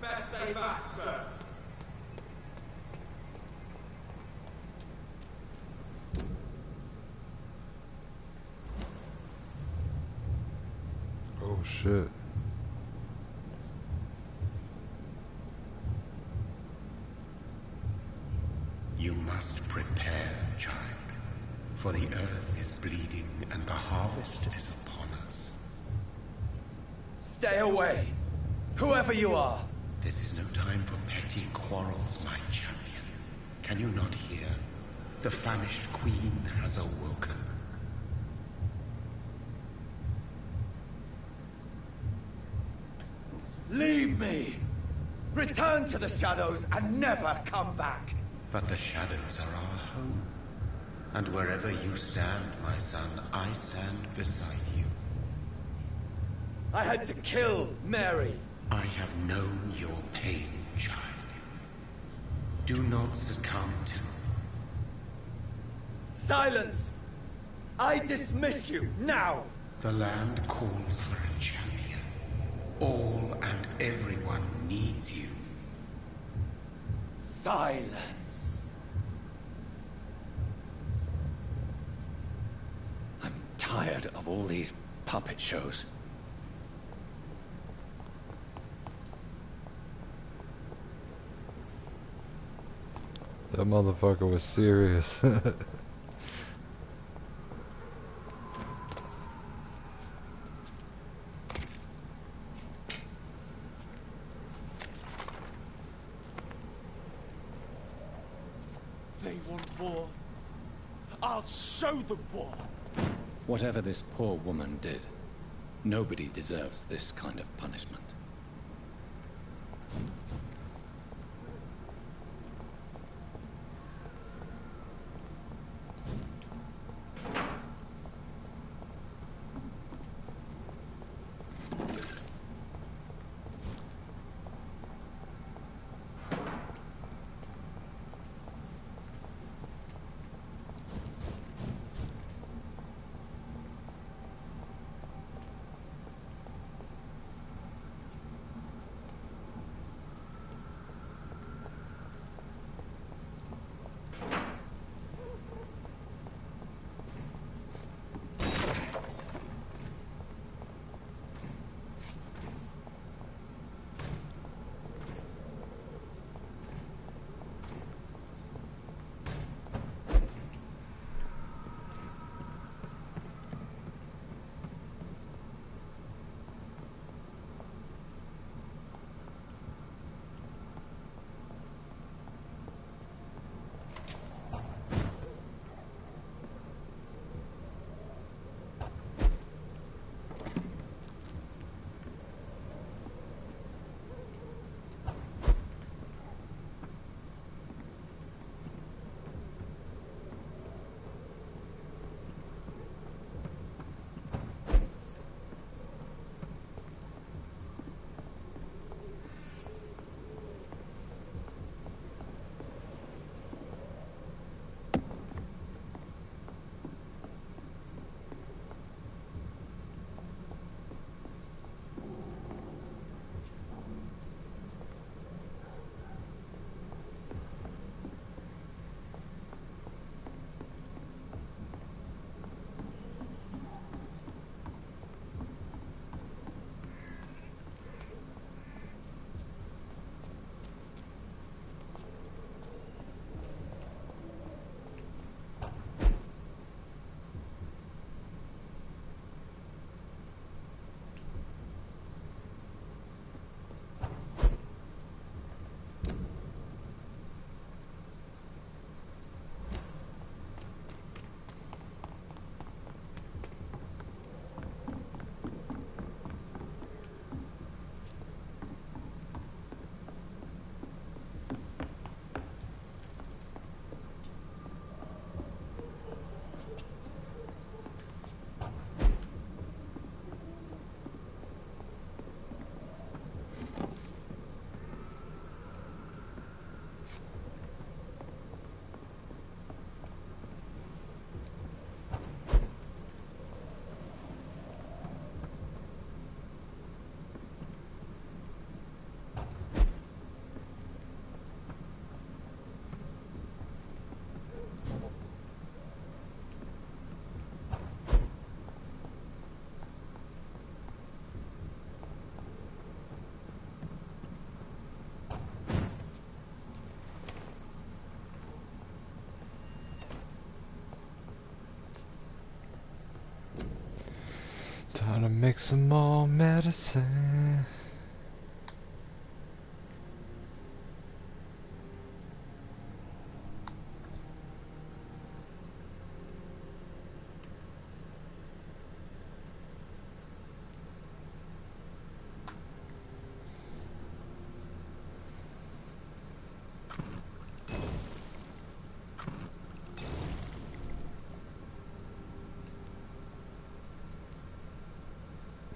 Best stay back, sir. Oh shit. You must prepare, child. For the earth is bleeding and the harvest is upon us. Stay away! Whoever you are! This is no time for petty quarrels, my champion. Can you not hear? The famished queen has awoken. Leave me! Return to the shadows and never come back! But the shadows are our home. And wherever you stand, my son, I stand beside you. I had to kill Mary. I have known your pain, child. Do not succumb to... Silence! I dismiss you, now! The land calls for a champion. All and everyone needs you. Silence! I'm tired of all these puppet shows. That motherfucker was serious. They want war. I'll show them war. Whatever this poor woman did, nobody deserves this kind of punishment. Time to make some more medicine.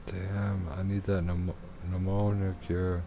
Damn, I need that pneumonia cure.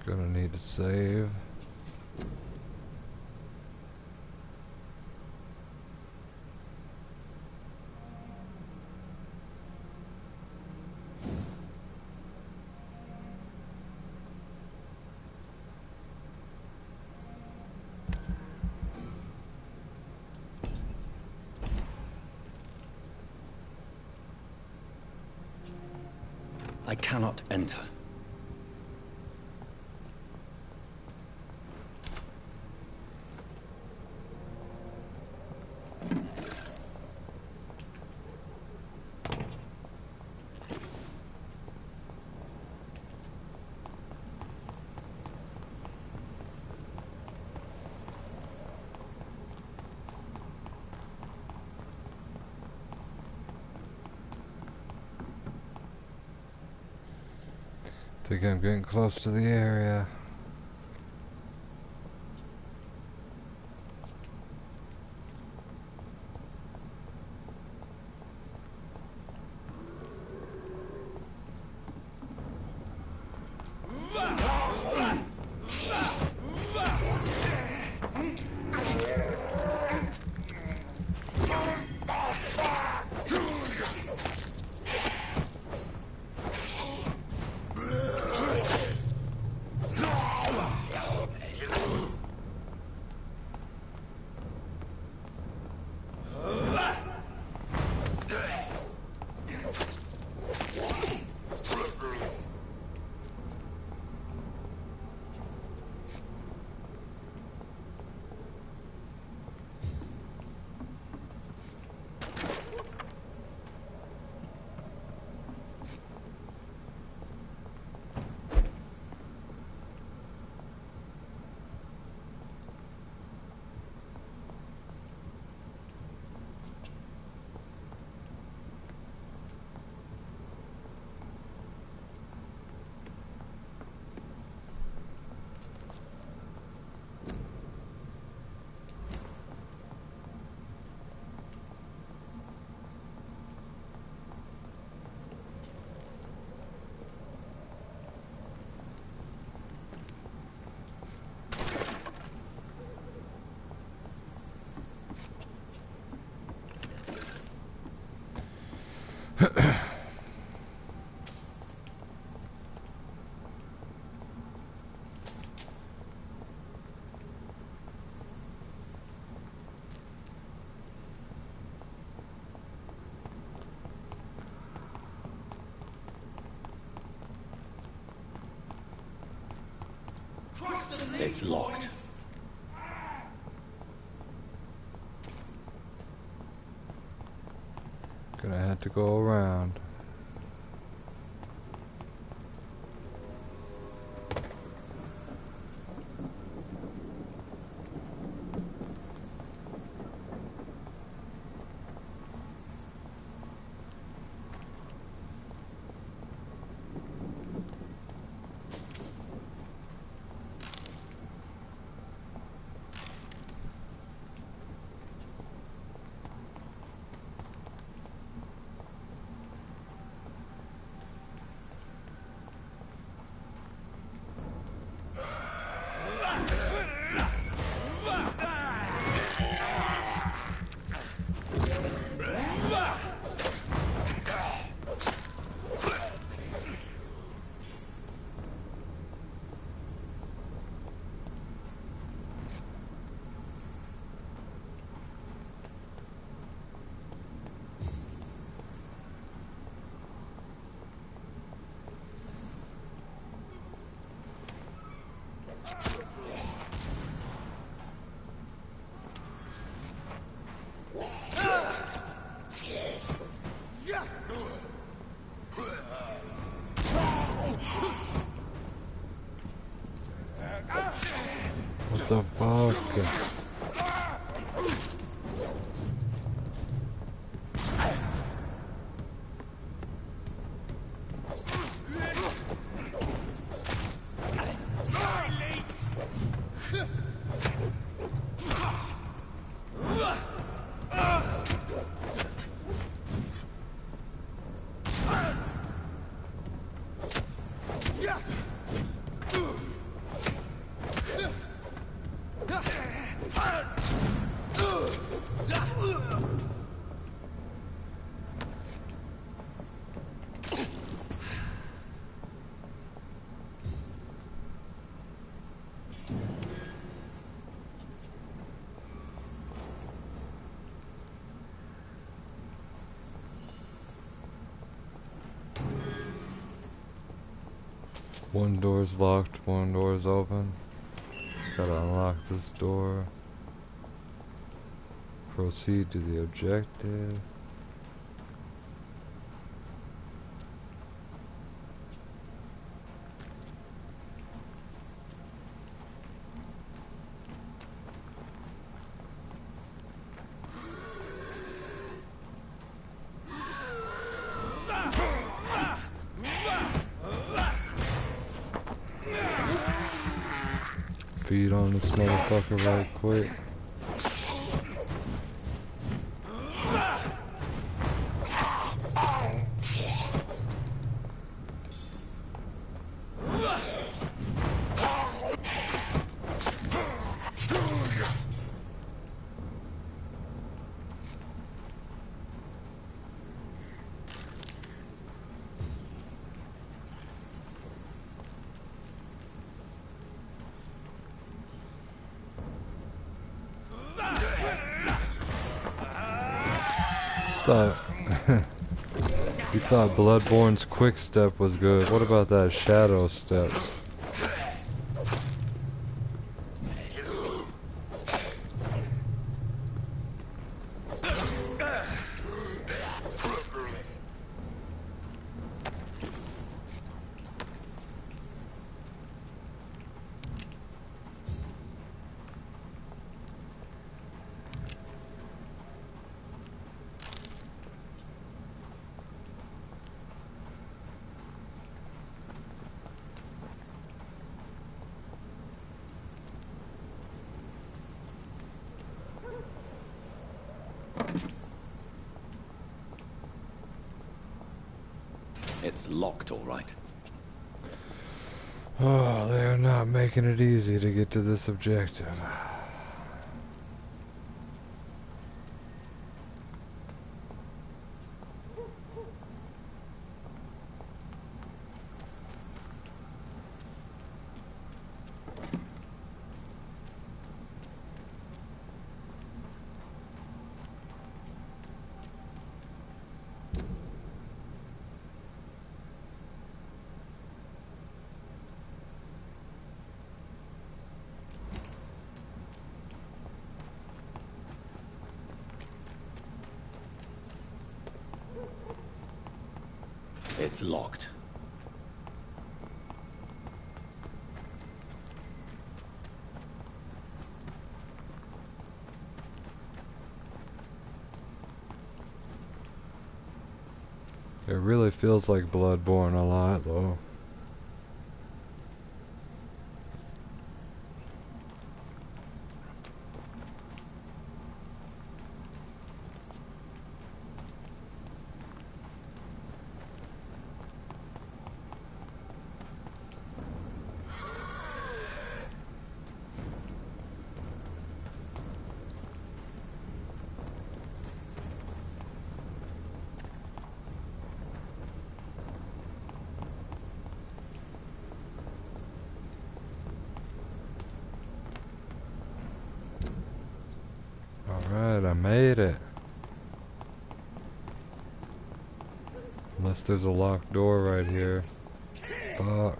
Gonna need to save. I cannot enter. Think I'm getting close to the area. It's locked. Gonna have to go around. the fuck? One door's locked, one door's open. Gotta unlock this door. Proceed to the objective. Feed on this motherfucker right quick. You thought Bloodborne's quick step was good. What about that shadow step? It's locked, all right. Oh, they are not making it easy to get to this objective. It's locked. It really feels like Bloodborne a lot, though. Alright, I made it. Unless there's a locked door right here. Fuck.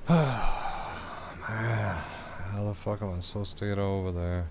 Man, how the fuck am I supposed to get over there?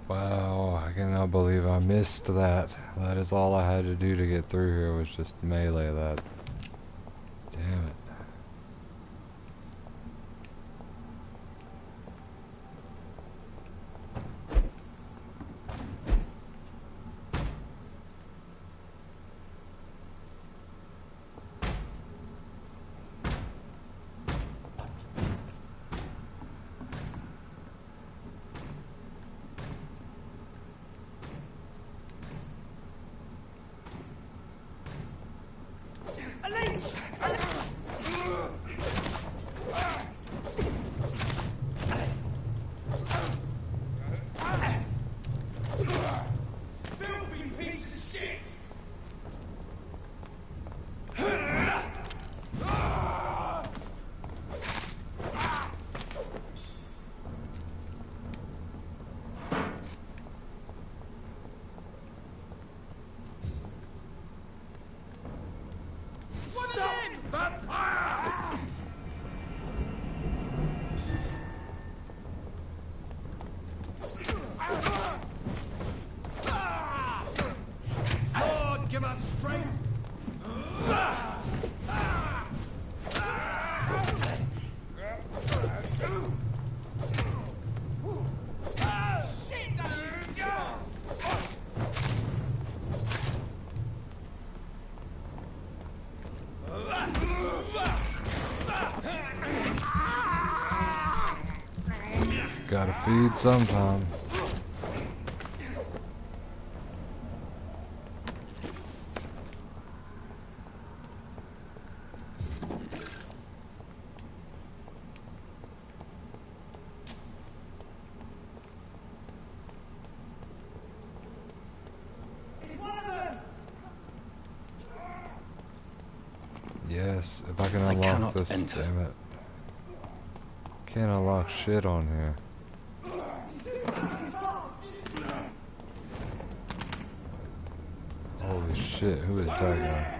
Wow, I cannot believe I missed that. That is all I had to do to get through here was just melee that. Damn it. Filthy piece of shit! Stop! Vampire! Lord, give us strength! Gotta feed sometime. Yes, if I can unlock this, damn it. Can't unlock shit on here. Holy shit, who is that guy?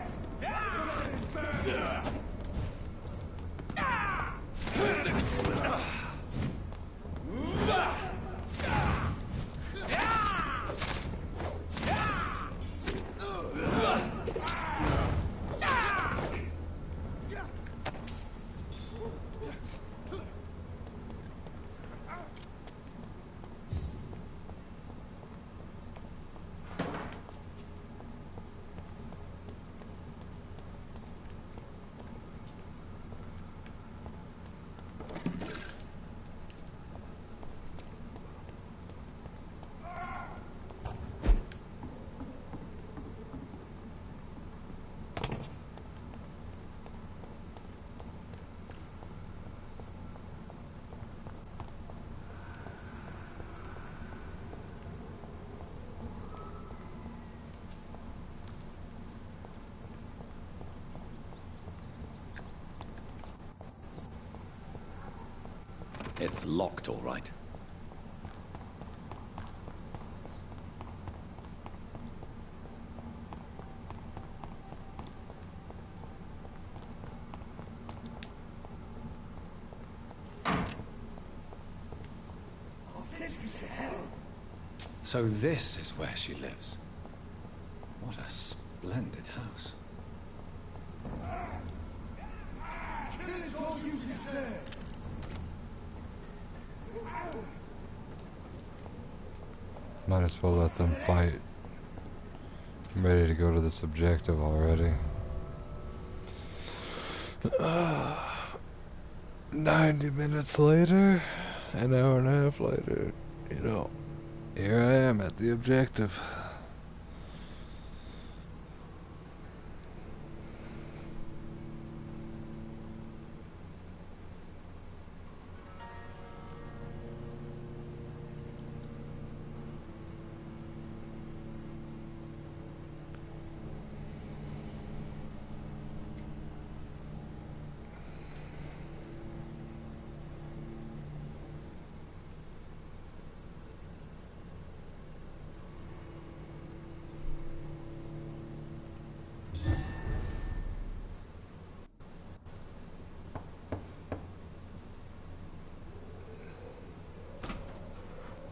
It's locked, all right. So this is where she lives. What a splendid house. Kill is all you deserve. Might as well let them fight. I'm ready to go to this objective already. 90 minutes later, an hour and a half later, you know, here I am at the objective.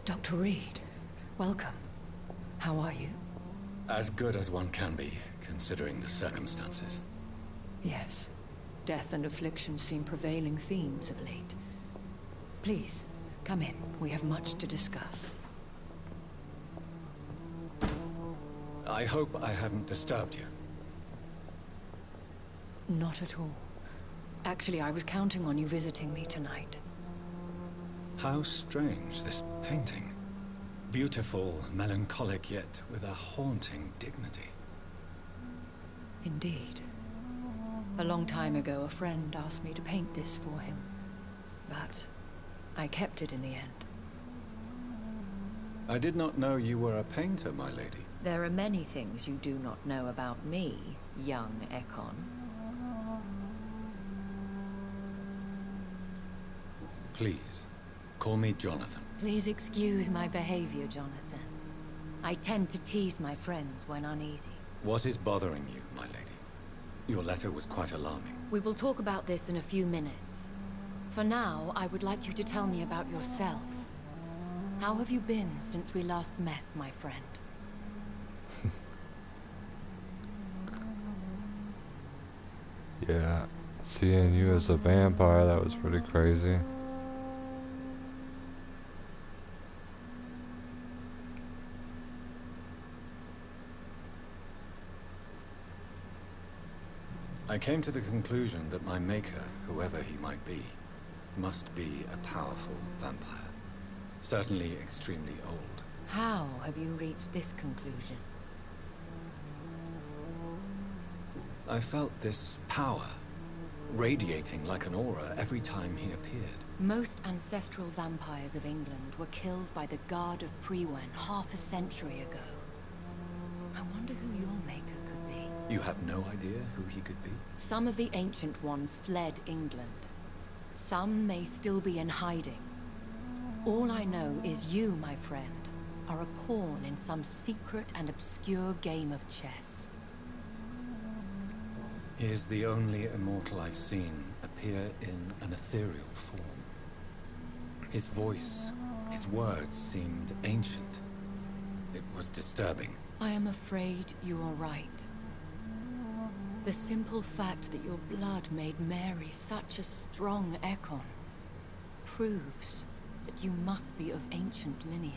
Dr. Reed, welcome. How are you? As good as one can be, considering the circumstances. Yes. Death and affliction seem prevailing themes of late. Please, come in. We have much to discuss. I hope I haven't disturbed you. Not at all. Actually, I was counting on you visiting me tonight. How strange, this painting. Beautiful, melancholic, yet with a haunting dignity. Indeed. A long time ago, a friend asked me to paint this for him. But I kept it in the end. I did not know you were a painter, my lady. There are many things you do not know about me, young Ekon. Please, call me Jonathan. Please excuse my behavior, Jonathan. I tend to tease my friends when uneasy. What is bothering you, my lady? Your letter was quite alarming. We will talk about this in a few minutes. For now, I would like you to tell me about yourself. How have you been since we last met, my friend? Yeah, seeing you as a vampire, that was pretty crazy. I came to the conclusion that my maker, whoever he might be, must be a powerful vampire. Certainly extremely old. How have you reached this conclusion? I felt this power radiating like an aura every time he appeared. Most ancestral vampires of England were killed by the Guard of Priwen half a century ago. I wonder who your maker could be. You have no idea who he could be? Some of the ancient ones fled England. Some may still be in hiding. All I know is you, my friend, are a pawn in some secret and obscure game of chess. He is the only immortal I've seen appear in an ethereal form. His voice, his words seemed ancient. It was disturbing. I am afraid you are right. The simple fact that your blood made Mary such a strong Ekon proves that you must be of ancient lineage.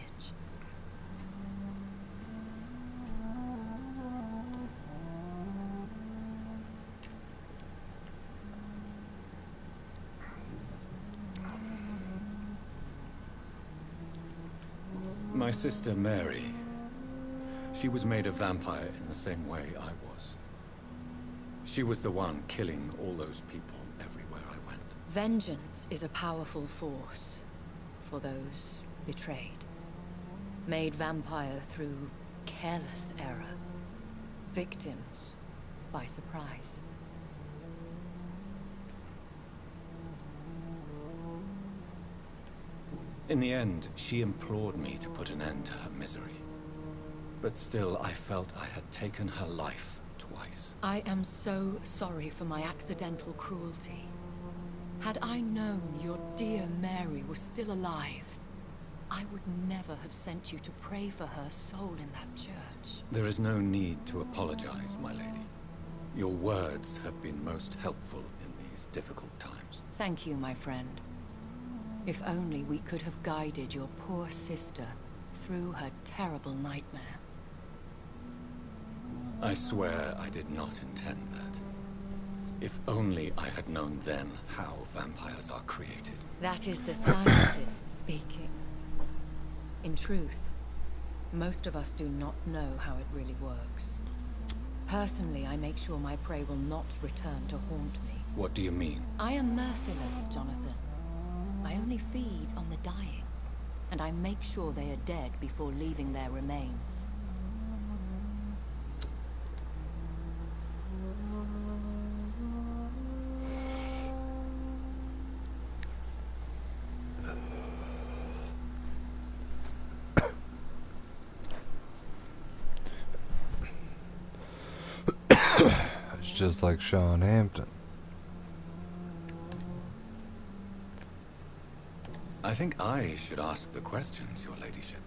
My sister Mary, she was made a vampire in the same way I was. She was the one killing all those people everywhere I went. Vengeance is a powerful force for those betrayed. Made vampire through careless error. Victims by surprise. In the end, she implored me to put an end to her misery. But still, I felt I had taken her life twice. I am so sorry for my accidental cruelty. Had I known your dear Mary was still alive, I would never have sent you to pray for her soul in that church. There is no need to apologize, my lady. Your words have been most helpful in these difficult times. Thank you, my friend. If only we could have guided your poor sister through her terrible nightmare. I swear I did not intend that. If only I had known then how vampires are created. That is the scientist speaking. In truth, most of us do not know how it really works. Personally, I make sure my prey will not return to haunt me. What do you mean? I am merciless, Jonathan. I only feed on the dying, and I make sure they are dead before leaving their remains. It's just like Sean Hampton. I think I should ask the questions, your ladyship.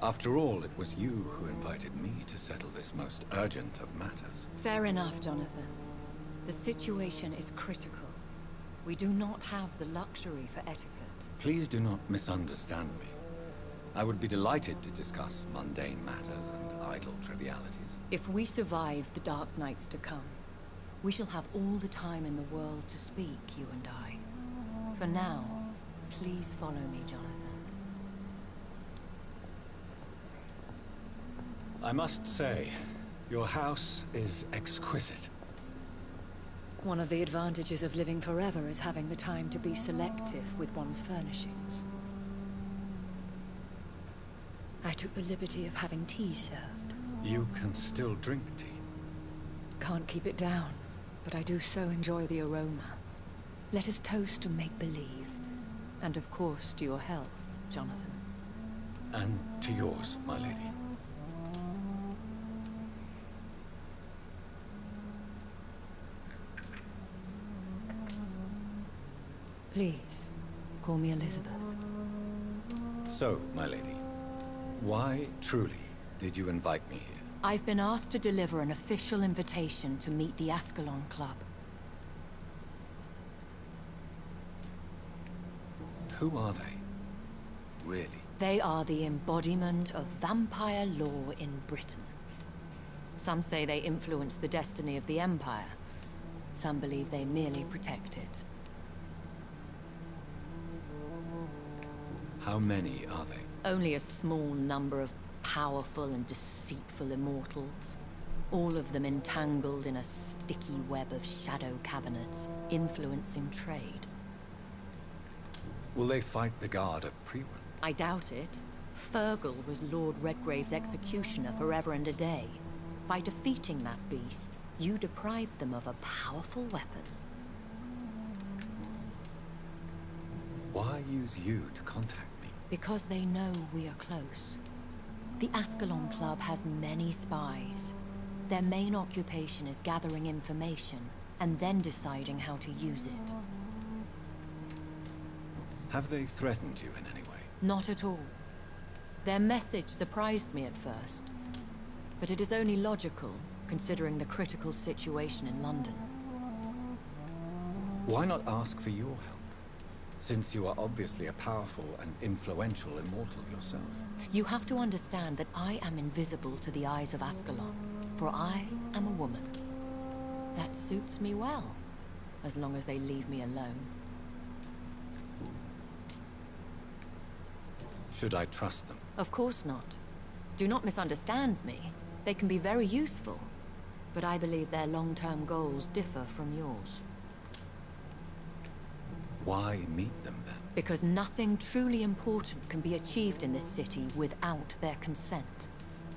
After all, it was you who invited me to settle this most urgent of matters. Fair enough, Jonathan. The situation is critical. We do not have the luxury for etiquette. Please do not misunderstand me. I would be delighted to discuss mundane matters and idle trivialities. If we survive the dark nights to come, we shall have all the time in the world to speak, you and I. For now, please follow me, Jonathan. I must say, your house is exquisite. One of the advantages of living forever is having the time to be selective with one's furnishings. I took the liberty of having tea served. You can still drink tea? Can't keep it down, but I do so enjoy the aroma. Let us toast to make-believe. And of course, to your health, Jonathan. And to yours, my lady. Please, call me Elizabeth. So, my lady, why truly did you invite me here? I've been asked to deliver an official invitation to meet the Ascalon Club. Who are they? Really? They are the embodiment of vampire law in Britain. Some say they influence the destiny of the Empire. Some believe they merely protect it. How many are they? Only a small number of powerful and deceitful immortals. All of them entangled in a sticky web of shadow cabinets, influencing trade. Will they fight the guard of Priwen? I doubt it. Fergal was Lord Redgrave's executioner forever and a day. By defeating that beast, you deprived them of a powerful weapon. Why use you to contact me? Because they know we are close. The Ascalon Club has many spies. Their main occupation is gathering information, and then deciding how to use it. Have they threatened you in any way? Not at all. Their message surprised me at first. But it is only logical, considering the critical situation in London. Why not ask for your help? Since you are obviously a powerful and influential immortal yourself. You have to understand that I am invisible to the eyes of Ascalon, for I am a woman. That suits me well, as long as they leave me alone. Should I trust them? Of course not. Do not misunderstand me. They can be very useful, but I believe their long-term goals differ from yours. Why meet them then? Because nothing truly important can be achieved in this city without their consent.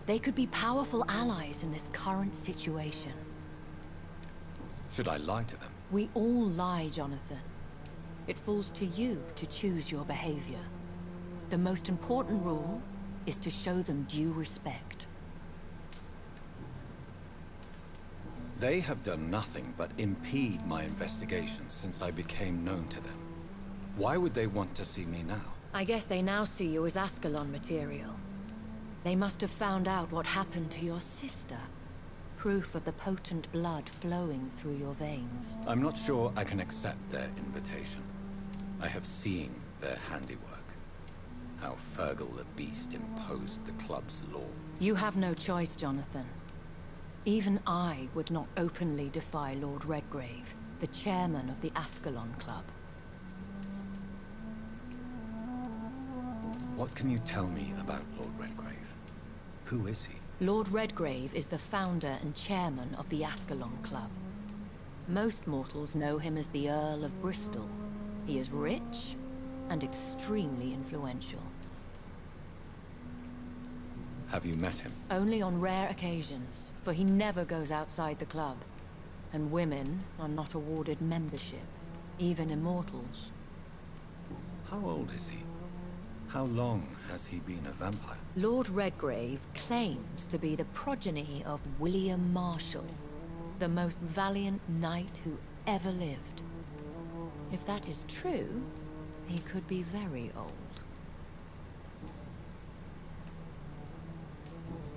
They could be powerful allies in this current situation. Should I lie to them? We all lie, Jonathan. It falls to you to choose your behavior. The most important rule is to show them due respect. They have done nothing but impede my investigation since I became known to them. Why would they want to see me now? I guess they now see you as Ascalon material. They must have found out what happened to your sister. Proof of the potent blood flowing through your veins. I'm not sure I can accept their invitation. I have seen their handiwork. How Fergal the Beast imposed the club's law. You have no choice, Jonathan. Even I would not openly defy Lord Redgrave, the chairman of the Ascalon Club. What can you tell me about Lord Redgrave? Who is he? Lord Redgrave is the founder and chairman of the Ascalon Club. Most mortals know him as the Earl of Bristol. He is rich and extremely influential. Have you met him? Only on rare occasions, for he never goes outside the club. And women are not awarded membership, even immortals. How old is he? How long has he been a vampire? Lord Redgrave claims to be the progeny of William Marshall, the most valiant knight who ever lived. If that is true, he could be very old.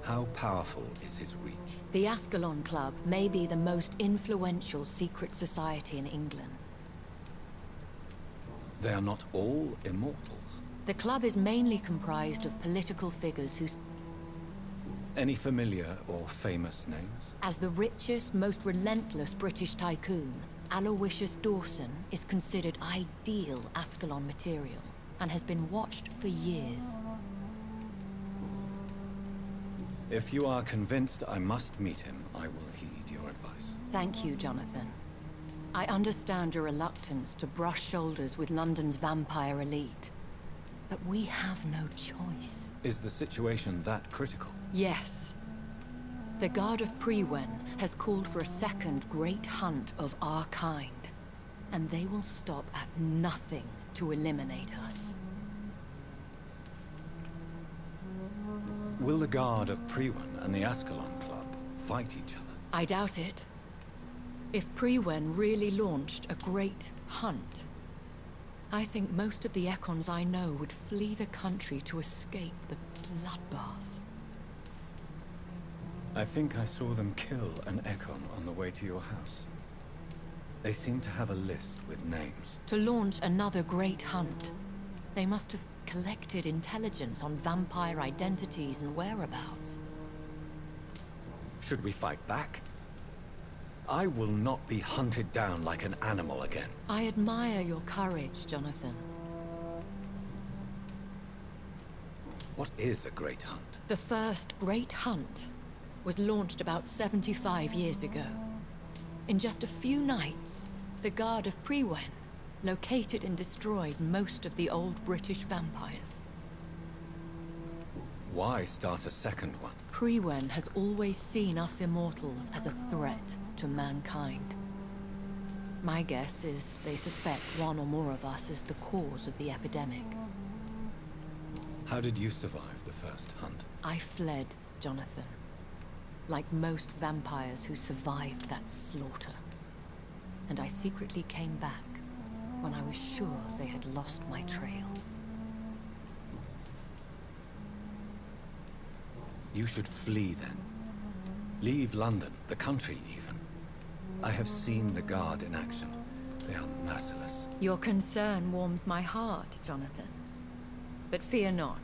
How powerful is his reach? The Ascalon Club may be the most influential secret society in England. They are not all immortals. The club is mainly comprised of political figures who... Any familiar or famous names? As the richest, most relentless British tycoon, Aloysius Dawson is considered ideal Ascalon material and has been watched for years. If you are convinced I must meet him, I will heed your advice. Thank you, Jonathan. I understand your reluctance to brush shoulders with London's vampire elite. But we have no choice. Is the situation that critical? Yes. The Guard of Prewen has called for a second great hunt of our kind. And they will stop at nothing to eliminate us. Will the Guard of Prewen and the Ascalon Club fight each other? I doubt it. If Prewen really launched a great hunt, I think most of the Econs I know would flee the country to escape the bloodbath. I think I saw them kill an Econ on the way to your house. They seem to have a list with names. To launch another great hunt, they must have collected intelligence on vampire identities and whereabouts. Should we fight back? I will not be hunted down like an animal again. I admire your courage, Jonathan. What is a great hunt? The first great hunt was launched about 75 years ago. In just a few nights, the Guard of Prewen located and destroyed most of the old British vampires. Why start a second one? Prewen has always seen us immortals as a threat to mankind. My guess is they suspect one or more of us as the cause of the epidemic. How did you survive the first hunt? I fled, Jonathan. Like most vampires who survived that slaughter. And I secretly came back when I was sure they had lost my trail. You should flee then. Leave London, the country even. I have seen the Guard in action. They are merciless. Your concern warms my heart, Jonathan. But fear not.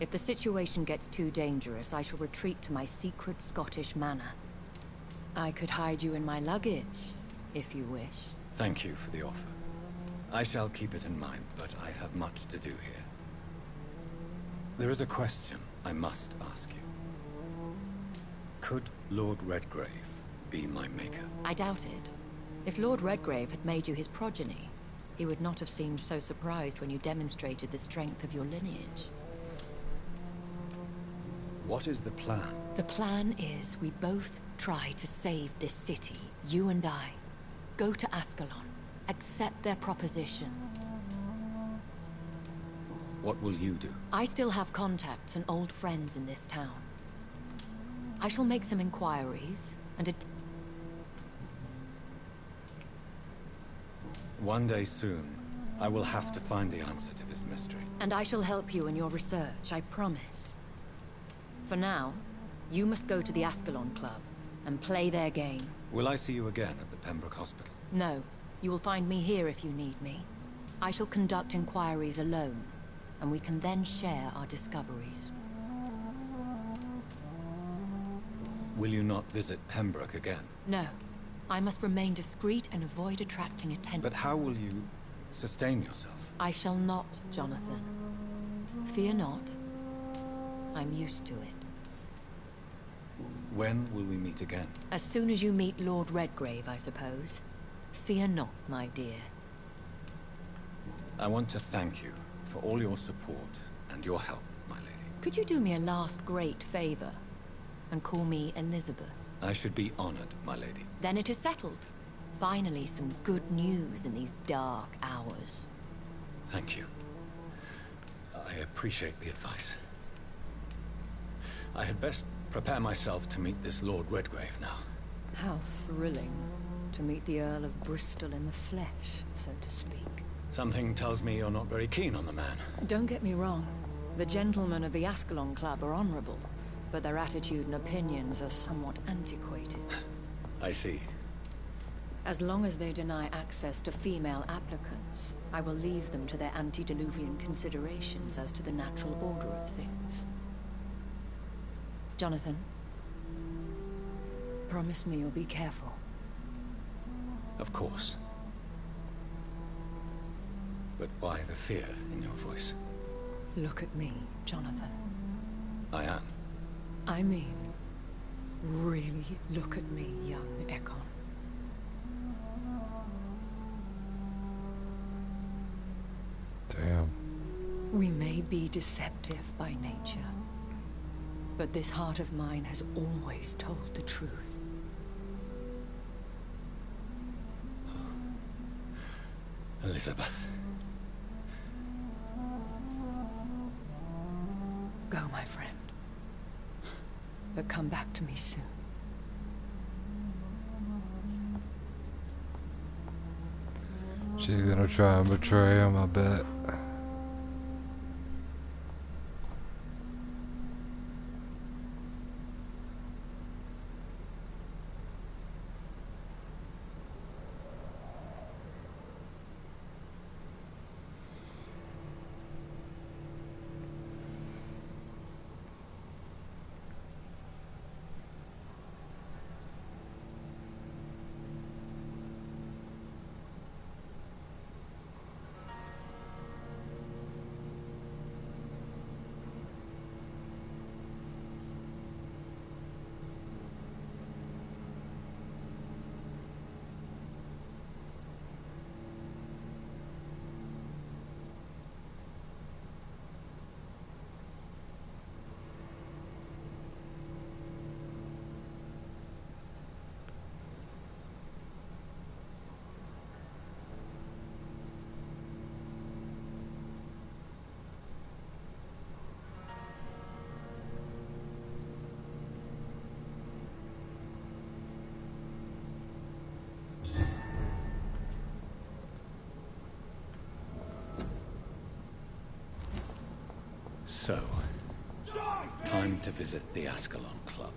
If the situation gets too dangerous, I shall retreat to my secret Scottish manor. I could hide you in my luggage, if you wish. Thank you for the offer. I shall keep it in mind, but I have much to do here. There is a question I must ask you. Could Lord Redgrave be my maker? I doubt it. If Lord Redgrave had made you his progeny, he would not have seemed so surprised when you demonstrated the strength of your lineage. What is the plan? The plan is we both try to save this city, you and I. Go to Ascalon, accept their proposition. What will you do? I still have contacts and old friends in this town. I shall make some inquiries, and One day soon, I will have to find the answer to this mystery. And I shall help you in your research, I promise. For now, you must go to the Ascalon Club and play their game. Will I see you again at the Pembroke Hospital? No, you will find me here if you need me. I shall conduct inquiries alone, and we can then share our discoveries. Will you not visit Pembroke again? No. I must remain discreet and avoid attracting attention. But how will you sustain yourself? I shall not, Jonathan. Fear not. I'm used to it. When will we meet again? As soon as you meet Lord Redgrave, I suppose. Fear not, my dear. I want to thank you for all your support and your help, my lady. Could you do me a last great favor and call me Elizabeth? I should be honored, my lady. Then it is settled. Finally, some good news in these dark hours. Thank you. I appreciate the advice. I had best prepare myself to meet this Lord Redgrave now. How thrilling to meet the Earl of Bristol in the flesh, so to speak. Something tells me you're not very keen on the man. Don't get me wrong. The gentlemen of the Ascalon Club are honorable, but their attitude and opinions are somewhat antiquated. I see. As long as they deny access to female applicants, I will leave them to their antediluvian considerations as to the natural order of things. Jonathan, promise me you'll be careful. Of course. But why the fear in your voice? Look at me, Jonathan. I am. I mean, really look at me, young Ekon. Damn. We may be deceptive by nature, but this heart of mine has always told the truth. Elizabeth. Go, my friend. But come back to me soon. She's gonna try and betray him, I bet. So, time to visit the Ascalon Club.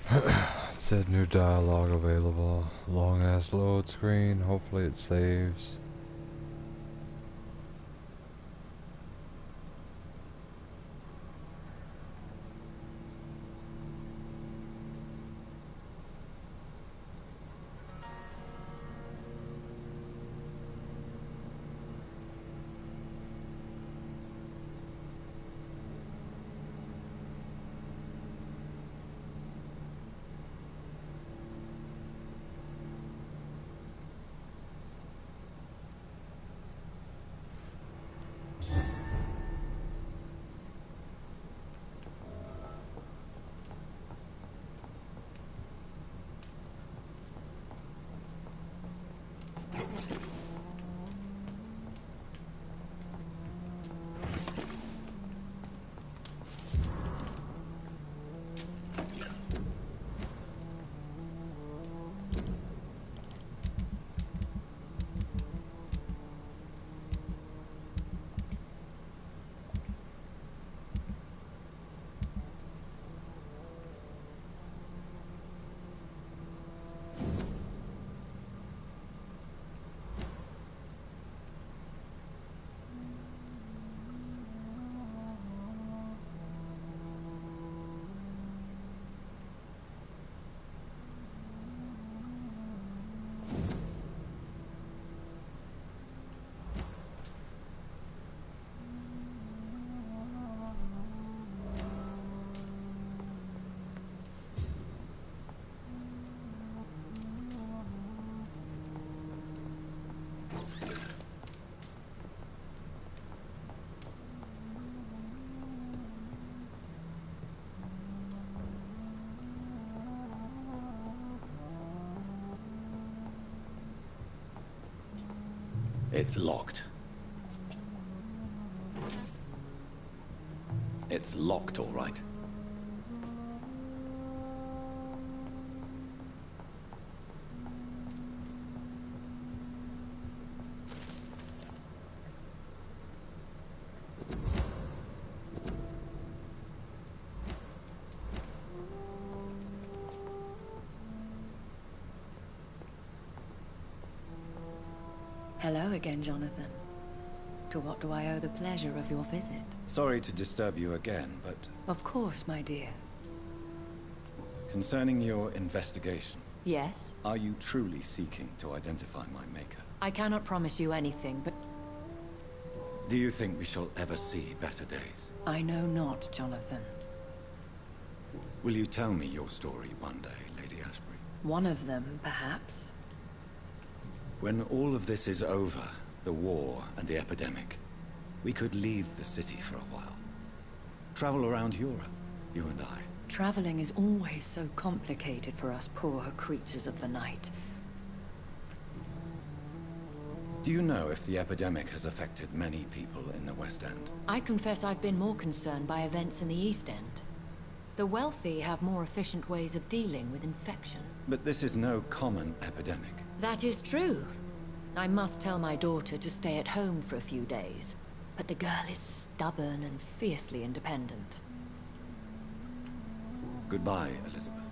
It said new dialogue available. Long ass load screen. Hopefully it saves. It's locked. It's locked, all right. Hello again, Jonathan. To what do I owe the pleasure of your visit? Sorry to disturb you again, but Of course, my dear. concerning your investigation, Yes? are you truly seeking to identify my maker? I cannot promise you anything, but Do you think we shall ever see better days? I know not, Jonathan. Will you tell me your story one day, Lady Ashbury? One of them, perhaps. When all of this is over, the war and the epidemic, we could leave the city for a while. Travel around Europe, you and I. Traveling is always so complicated for us poor creatures of the night. Do you know if the epidemic has affected many people in the West End? I confess I've been more concerned by events in the East End. The wealthy have more efficient ways of dealing with infection. But this is no common epidemic. That is true. I must tell my daughter to stay at home for a few days, but the girl is stubborn and fiercely independent. Goodbye, Elizabeth.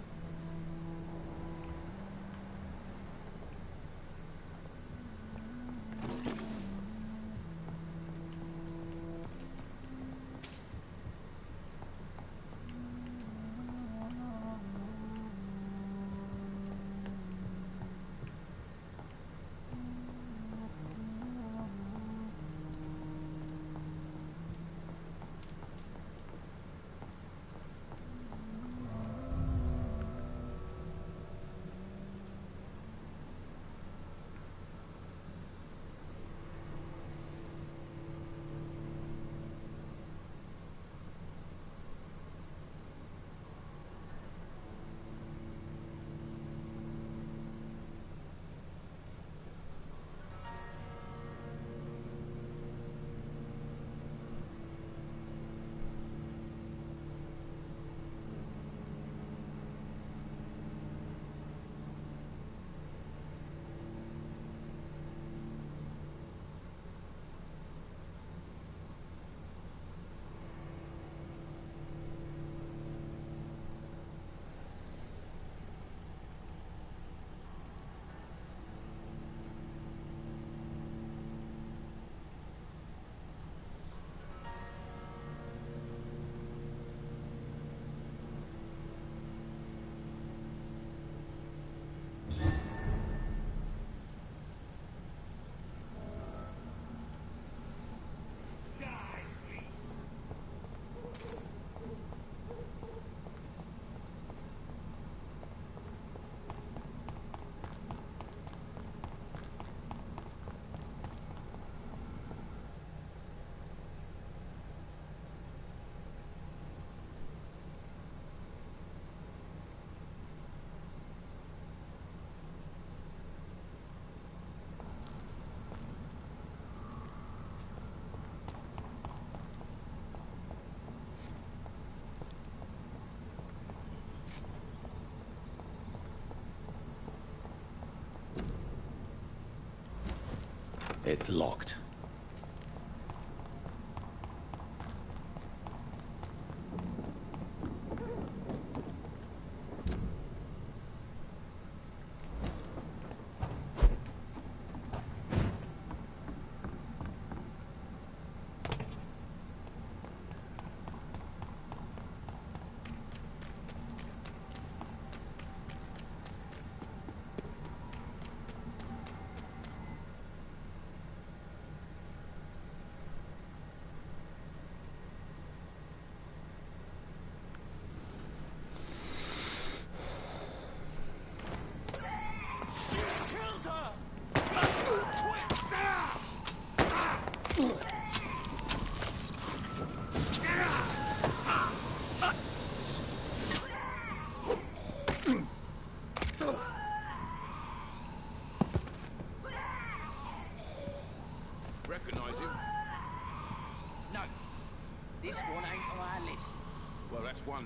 It's locked.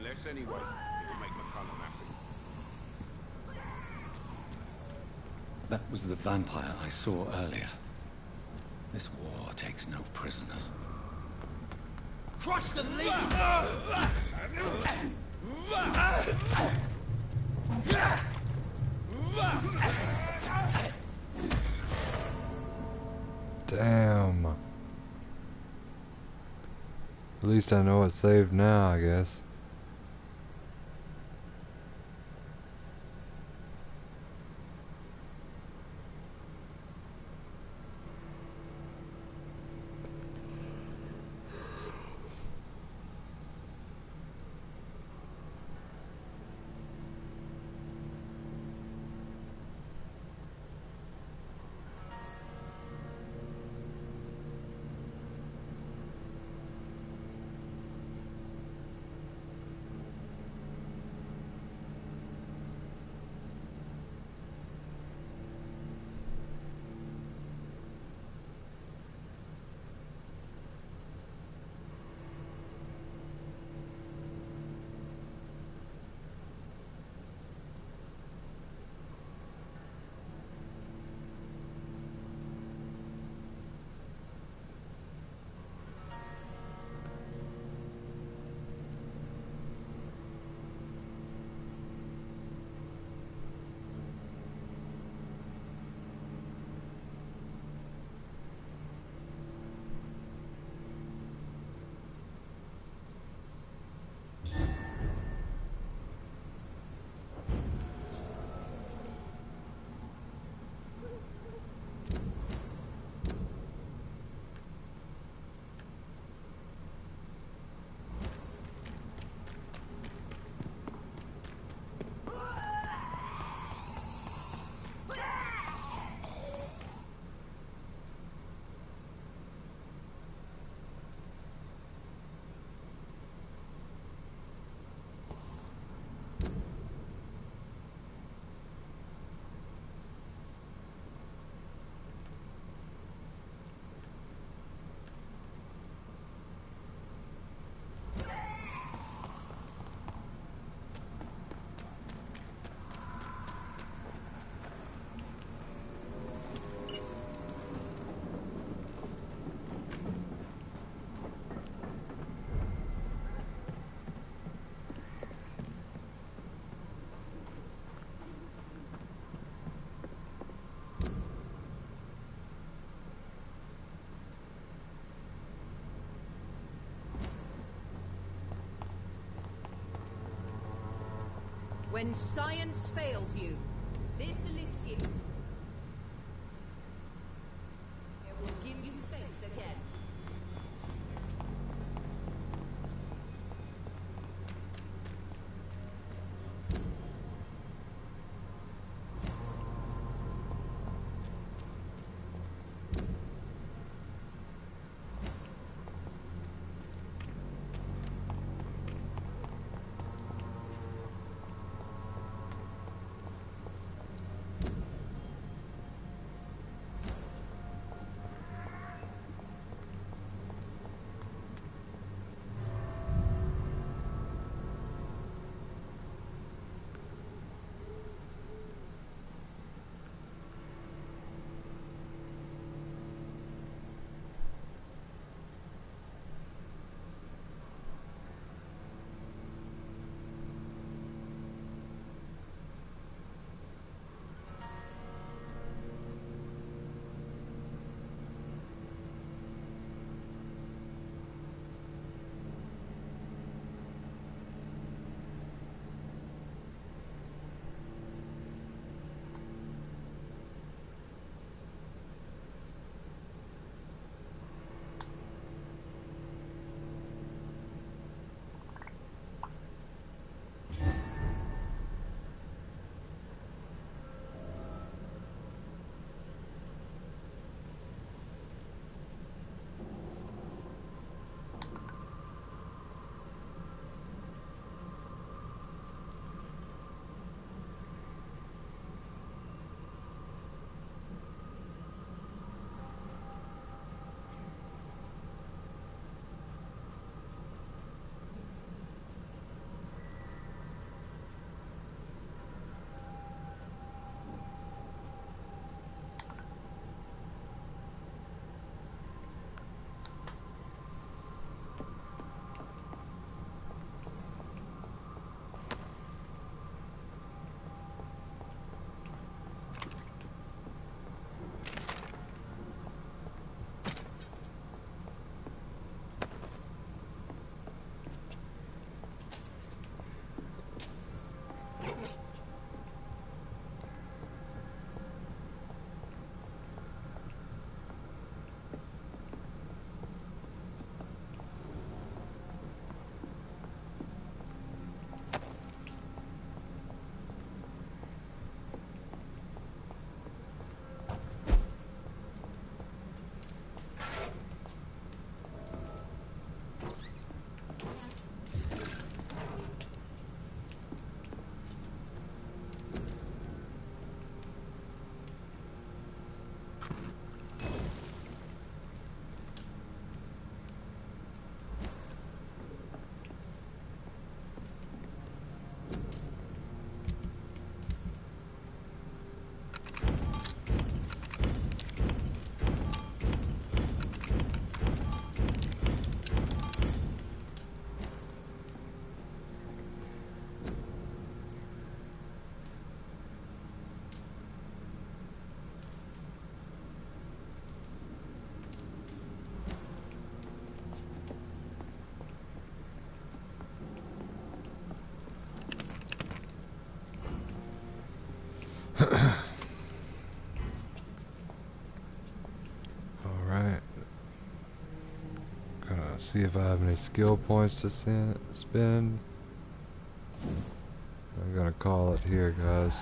less anyway. It'll make McCullum happy. That was the vampire I saw earlier. This war takes no prisoners. Crush the leech! Damn. At least I know it's saved now, I guess. When science fails you, this elixir it will give you faith again. see if I have any skill points to spend. I'm gonna call it here, guys.